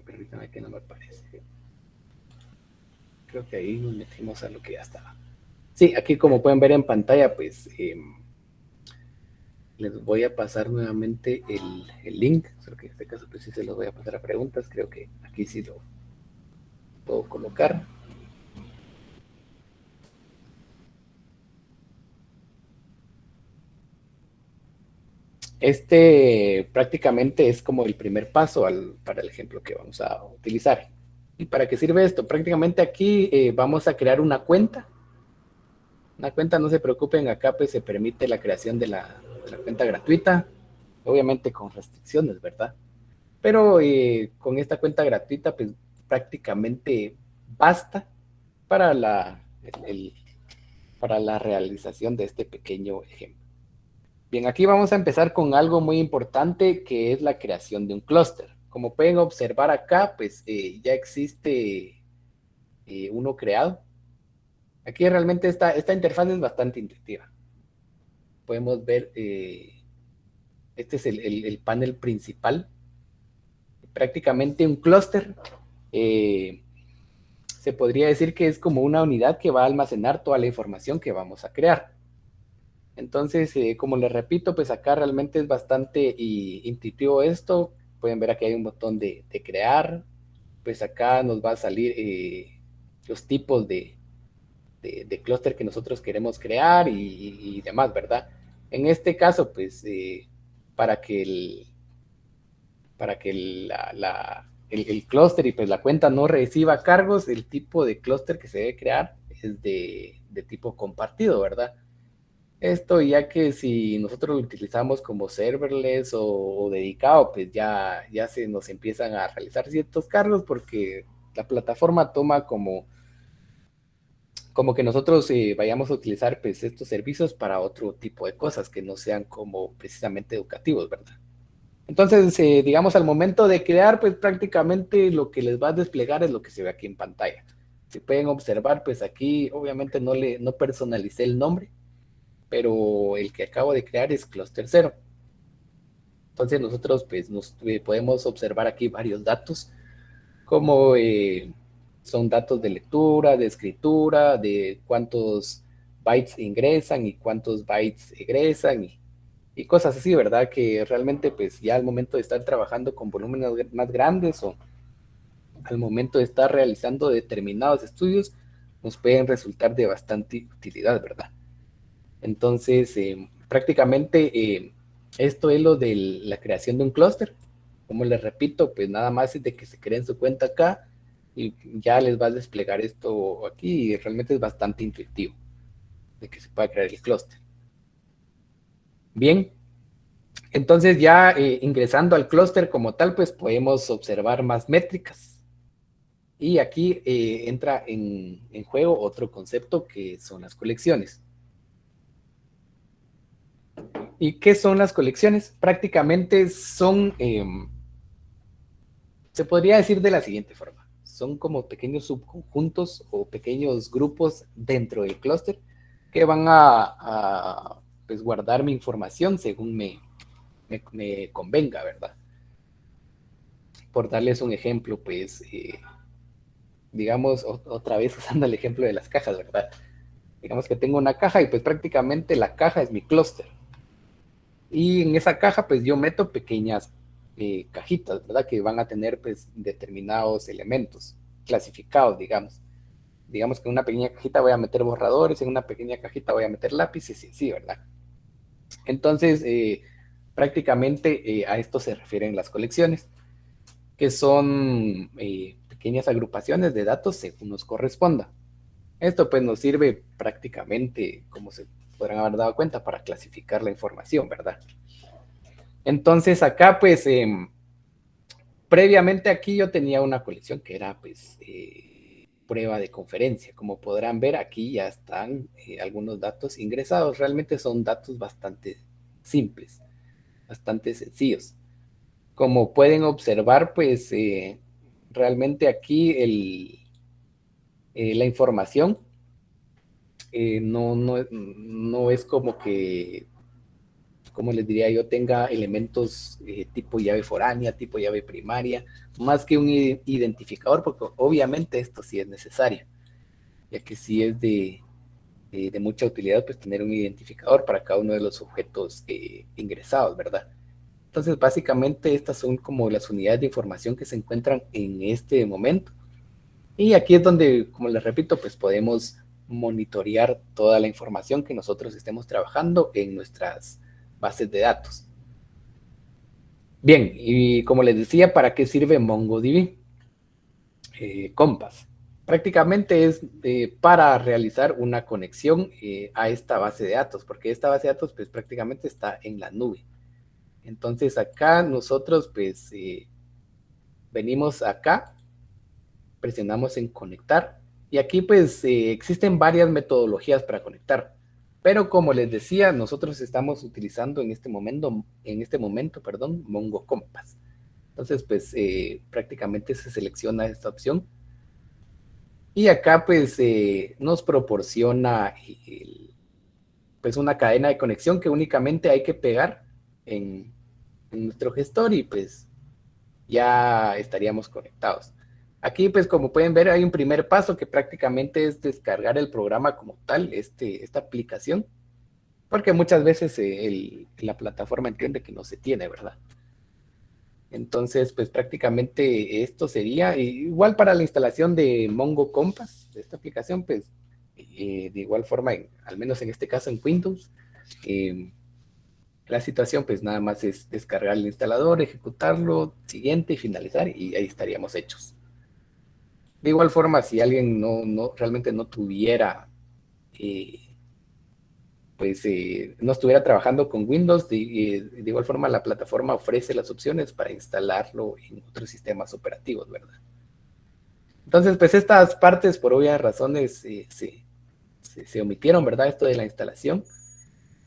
permítame que no me aparece. Creo que ahí nos metimos a lo que ya estaba. Sí, aquí como pueden ver en pantalla, pues les voy a pasar nuevamente el link, solo que en este caso pues sí se los voy a pasar a preguntas, creo que aquí sí lo puedo colocar. Este prácticamente es como el primer paso para el ejemplo que vamos a utilizar. ¿Y para qué sirve esto? Prácticamente aquí vamos a crear una cuenta. Una cuenta, no se preocupen, acá pues se permite la creación de la cuenta gratuita, obviamente con restricciones, ¿verdad? Pero con esta cuenta gratuita pues prácticamente basta para el, para la realización de este pequeño ejemplo. Bien, aquí vamos a empezar con algo muy importante que es la creación de un clúster. Como pueden observar acá, pues ya existe uno creado. Aquí realmente esta interfaz es bastante intuitiva. Podemos ver, este es el panel principal. Prácticamente un clúster. Se podría decir que es como una unidad que va a almacenar toda la información que vamos a crear. Entonces, como les repito, pues acá realmente es bastante intuitivo esto. Pueden ver aquí hay un botón de crear. Pues acá nos va a salir los tipos de clúster que nosotros queremos crear y demás, ¿verdad? En este caso, pues para que el clúster y pues la cuenta no reciba cargos, el tipo de clúster que se debe crear es de tipo compartido, ¿verdad? Esto ya que si nosotros lo utilizamos como serverless o dedicado, pues ya se nos empiezan a realizar ciertos cargos porque la plataforma toma como que nosotros vayamos a utilizar pues estos servicios para otro tipo de cosas que no sean como precisamente educativos, ¿verdad? Entonces, digamos, al momento de crear, pues prácticamente lo que les va a desplegar es lo que se ve aquí en pantalla. Si pueden observar, pues aquí obviamente no personalicé el nombre, pero el que acabo de crear es Cluster 0. Entonces nosotros pues podemos observar aquí varios datos, como son datos de lectura, de escritura, de cuántos bytes ingresan y cuántos bytes egresan y cosas así, ¿verdad? Que realmente pues ya al momento de estar trabajando con volúmenes más grandes o al momento de estar realizando determinados estudios, nos pueden resultar de bastante utilidad, ¿verdad? Entonces, prácticamente esto es lo de la creación de un clúster. Como les repito, pues nada más es de que se creen su cuenta acá y ya les va a desplegar esto aquí y realmente es bastante intuitivo de que se pueda crear el clúster. Bien, entonces ya ingresando al clúster como tal, pues podemos observar más métricas. Y aquí entra en juego otro concepto que son las colecciones. ¿Y qué son las colecciones? Prácticamente son, se podría decir de la siguiente forma, son como pequeños subconjuntos o pequeños grupos dentro del clúster que van a pues, guardar mi información según me convenga, ¿verdad? Por darles un ejemplo, pues, digamos, otra vez usando el ejemplo de las cajas, ¿verdad? Digamos que tengo una caja y pues prácticamente la caja es mi clúster. Y en esa caja pues yo meto pequeñas cajitas, ¿verdad? Que van a tener pues determinados elementos clasificados, digamos. Digamos que en una pequeña cajita voy a meter borradores, en una pequeña cajita voy a meter lápices y sí, ¿verdad? Entonces, prácticamente a esto se refieren las colecciones, que son pequeñas agrupaciones de datos según nos corresponda. Esto pues nos sirve prácticamente, como se podrán haber dado cuenta, para clasificar la información, ¿verdad? Entonces acá pues previamente aquí yo tenía una colección que era pues prueba de conferencia. Como podrán ver aquí ya están algunos datos ingresados. Realmente son datos bastante simples, bastante sencillos. Como pueden observar pues realmente aquí la información no es como que, como les diría yo, tenga elementos tipo llave foránea, tipo llave primaria, más que un identificador, porque obviamente esto sí es necesario, ya que sí es de mucha utilidad pues tener un identificador para cada uno de los objetos ingresados, ¿verdad? Entonces, básicamente estas son como las unidades de información que se encuentran en este momento. Y aquí es donde, como les repito, pues podemos monitorear toda la información que nosotros estemos trabajando en nuestras bases de datos. Bien, y como les decía, ¿para qué sirve MongoDB? Compass. Prácticamente es para realizar una conexión a esta base de datos, porque esta base de datos pues prácticamente está en la nube. Entonces acá nosotros pues venimos acá, presionamos en conectar y aquí pues existen varias metodologías para conectar. Pero como les decía, nosotros estamos utilizando en este momento, perdón, Mongo Compass. Entonces, pues prácticamente se selecciona esta opción y acá pues nos proporciona pues una cadena de conexión que únicamente hay que pegar en, en nuestro gestor y pues ya estaríamos conectados. Aquí, pues como pueden ver, hay un primer paso que prácticamente es descargar el programa como tal, esta aplicación, porque muchas veces la plataforma entiende que no se tiene, ¿verdad? Entonces, pues prácticamente esto sería igual para la instalación de Mongo Compass, de esta aplicación, pues de igual forma, al menos en este caso en Windows, eh, la situación pues nada más es descargar el instalador, ejecutarlo, siguiente y finalizar y ahí estaríamos hechos. De igual forma, si alguien realmente no tuviera, eh, pues no estuviera trabajando con Windows, de igual forma la plataforma ofrece las opciones para instalarlo en otros sistemas operativos, ¿verdad? Entonces, pues estas partes por obvias razones se omitieron, ¿verdad? Esto de la instalación.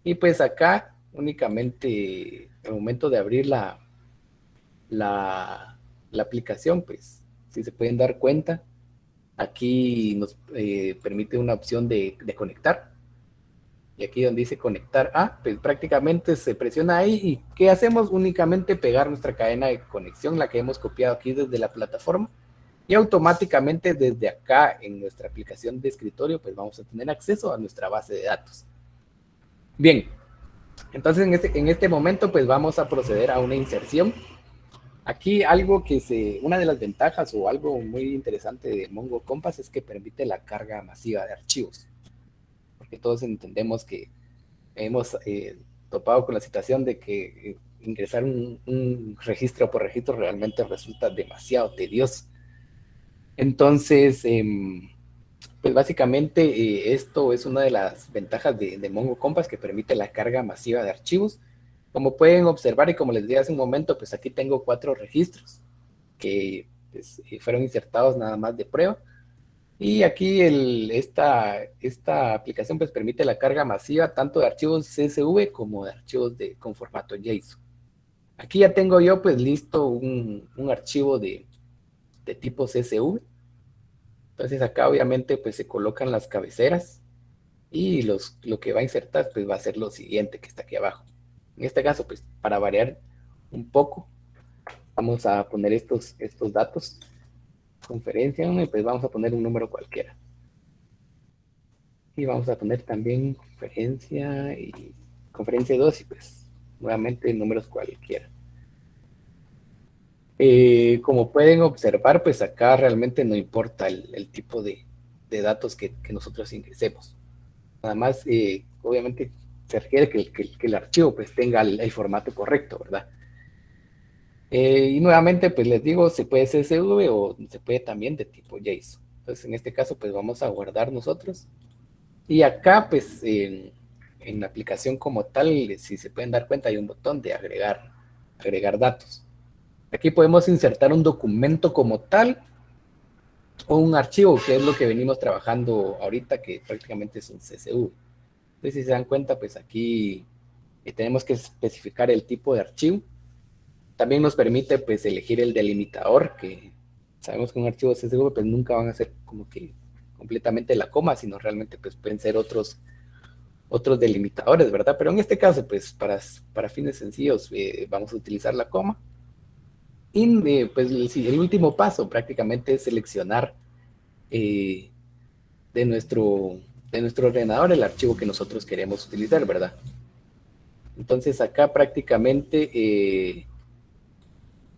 Y pues acá únicamente al momento de abrir la aplicación, pues si se pueden dar cuenta, aquí nos permite una opción de conectar y aquí donde dice conectar a, pues prácticamente se presiona ahí y ¿qué hacemos? Únicamente pegar nuestra cadena de conexión, la que hemos copiado aquí desde la plataforma, y automáticamente desde acá en nuestra aplicación de escritorio pues vamos a tener acceso a nuestra base de datos. Bien, entonces en este momento pues vamos a proceder a una inserción. Aquí algo una de las ventajas o algo muy interesante de Mongo Compass es que permite la carga masiva de archivos, porque todos entendemos que hemos topado con la situación de que ingresar un registro por registro realmente resulta demasiado tedioso. Entonces, pues básicamente esto es una de las ventajas de Mongo Compass, que permite la carga masiva de archivos. Como pueden observar y como les dije hace un momento, pues aquí tengo 4 registros que pues, fueron insertados nada más de prueba. Y aquí esta aplicación pues permite la carga masiva tanto de archivos CSV como de archivos con formato JSON. Aquí ya tengo yo pues listo un archivo de tipo CSV. Entonces acá obviamente pues se colocan las cabeceras y lo que va a insertar pues va a ser lo siguiente que está aquí abajo. En este caso pues para variar un poco vamos a poner estos datos. Conferencia 1 y pues vamos a poner un número cualquiera. Y vamos a poner también conferencia 2 y pues nuevamente números cualquiera. Como pueden observar, pues acá realmente no importa el tipo de datos que nosotros ingresemos. Nada más, obviamente, se requiere que el archivo pues tenga el formato correcto, ¿verdad? Y nuevamente, pues les digo, se puede CSV o se puede también de tipo JSON. Entonces, en este caso, pues vamos a guardar nosotros. Y acá, pues, en la aplicación como tal, si se pueden dar cuenta, hay un botón de agregar datos. Aquí podemos insertar un documento como tal o un archivo, que es lo que venimos trabajando ahorita, que prácticamente es un CSV. Entonces, si se dan cuenta, pues aquí tenemos que especificar el tipo de archivo. También nos permite, pues, elegir el delimitador, que sabemos que un archivo CSV, pues, nunca van a ser como que completamente la coma, sino realmente, pues, pueden ser otros delimitadores, ¿verdad? Pero en este caso, pues, para fines sencillos, vamos a utilizar la coma. Y pues el último paso prácticamente es seleccionar de nuestro ordenador el archivo que nosotros queremos utilizar, ¿verdad? Entonces acá prácticamente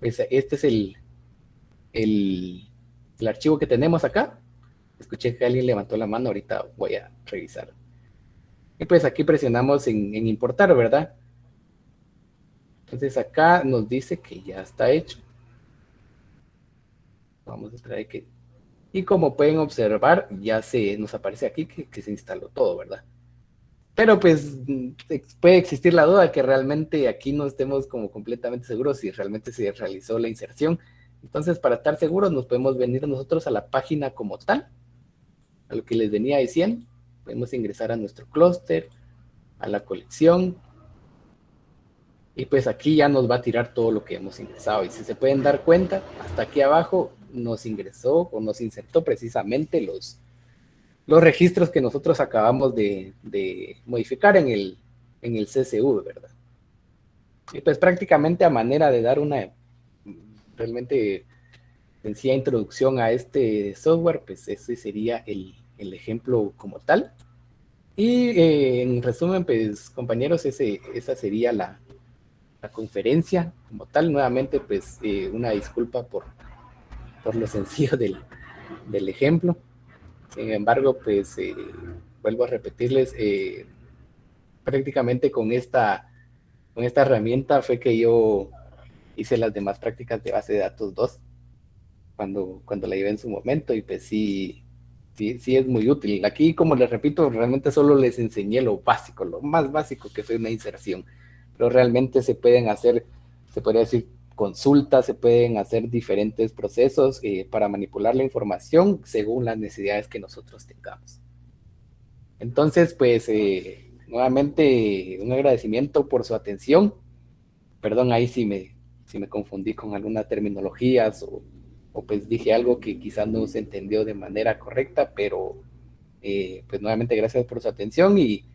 pues este es el archivo que tenemos acá. Escuché que alguien levantó la mano, ahorita voy a revisar. Y pues aquí presionamos en importar, ¿verdad? Entonces acá nos dice que ya está hecho. Vamos a esperar que... Y como pueden observar, ya nos aparece aquí que se instaló todo, ¿verdad? Pero pues puede existir la duda que realmente aquí no estemos como completamente seguros si realmente se realizó la inserción. Entonces, para estar seguros, nos podemos venir nosotros a la página como tal, a lo que les venía diciendo. Podemos ingresar a nuestro clúster, a la colección, y pues aquí ya nos va a tirar todo lo que hemos ingresado. Y si se pueden dar cuenta, hasta aquí abajo nos ingresó o nos insertó precisamente los registros que nosotros acabamos de modificar en el CSV, ¿verdad? Y pues prácticamente a manera de dar una realmente sencilla introducción a este software, pues ese sería el ejemplo como tal. Y en resumen, pues compañeros, esa sería la conferencia como tal. Nuevamente, pues una disculpa por lo sencillo del ejemplo. Sin embargo, pues vuelvo a repetirles, prácticamente con esta herramienta fue que yo hice las demás prácticas de base de datos 2 cuando la llevé en su momento, y pues sí es muy útil. Aquí, como les repito, realmente solo les enseñé lo básico, lo más básico que fue una inserción, pero realmente se pueden hacer, se podría decir, consultas, se pueden hacer diferentes procesos para manipular la información según las necesidades que nosotros tengamos. Entonces, pues, nuevamente, un agradecimiento por su atención. Perdón ahí si me confundí con algunas terminologías o pues dije algo que quizás no se entendió de manera correcta, pero pues nuevamente gracias por su atención y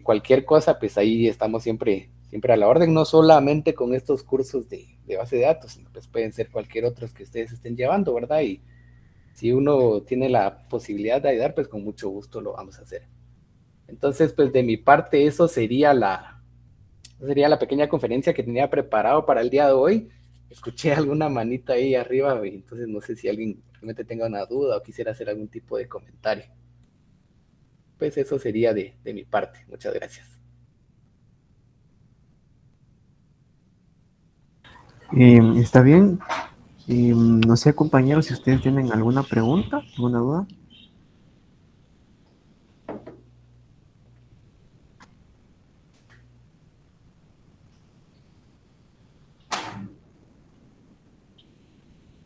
Cualquier cosa, pues ahí estamos siempre, siempre a la orden, no solamente con estos cursos de base de datos, sino pues pueden ser cualquier otros que ustedes estén llevando, ¿verdad? Y si uno tiene la posibilidad de ayudar, pues con mucho gusto lo vamos a hacer. Entonces, pues de mi parte, sería la pequeña conferencia que tenía preparado para el día de hoy. Escuché alguna manita ahí arriba, y entonces no sé si alguien realmente tenga una duda o quisiera hacer algún tipo de comentario. Pues eso sería de mi parte. Muchas gracias. Está bien. No sé, compañeros, si ustedes tienen alguna pregunta, alguna duda.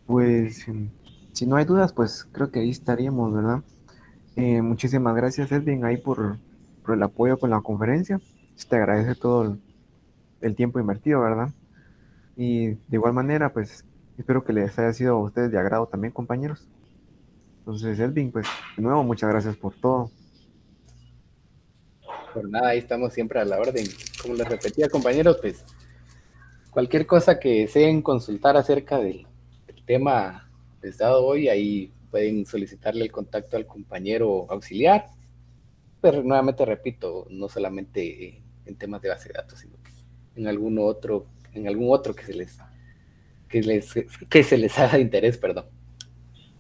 Pues si no hay dudas, pues creo que ahí estaríamos, ¿verdad? Muchísimas gracias, Edwin, ahí por el apoyo con la conferencia. Te agradece todo el tiempo invertido, ¿verdad? Y de igual manera, pues espero que les haya sido a ustedes de agrado también, compañeros. Entonces, Edwin, pues de nuevo, muchas gracias por todo. Por nada, ahí estamos siempre a la orden. Como les repetía, compañeros, pues cualquier cosa que deseen consultar acerca del tema pues, dado hoy, ahí pueden solicitarle el contacto al compañero auxiliar. Pero nuevamente repito, no solamente en temas de base de datos, sino que en algún otro que, les, que se les haga de interés, perdón.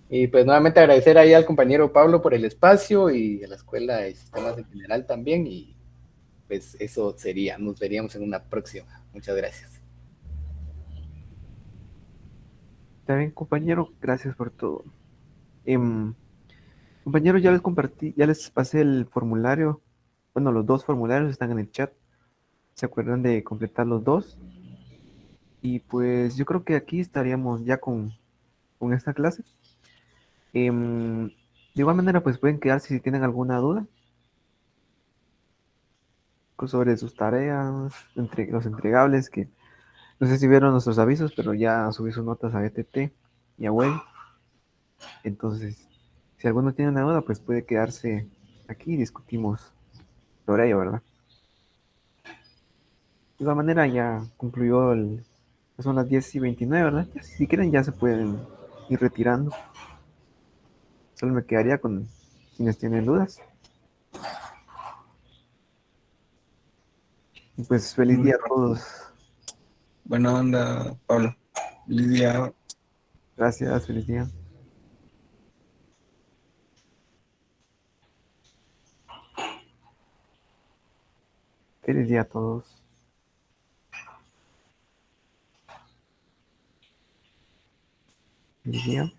Y pues nuevamente agradecer ahí al compañero Pablo por el espacio y a la Escuela de Sistemas en general también. Y pues eso sería, nos veríamos en una próxima. Muchas gracias. También, compañero, gracias por todo. Em, Compañeros, ya les compartí, ya les pasé el formulario. Bueno, los dos formularios están en el chat. ¿Se acuerdan de completar los dos? Y pues yo creo que aquí estaríamos ya con esta clase. De igual manera, pues pueden quedarse si tienen alguna duda sobre sus tareas, entre, los entregables, que no sé si vieron nuestros avisos, pero ya subí sus notas a ETT y a Web. Entonces, si alguno tiene una duda, pues puede quedarse aquí y discutimos sobre ello, ¿verdad? De igual manera, ya concluyó son las 10:29, ¿verdad? Ya, si quieren, ya se pueden ir retirando. Solo me quedaría con quienes tienen dudas. Y pues feliz día a todos. Buena onda, Pablo. Lidia, Gracias, feliz día. Feliz día a todos. Feliz día.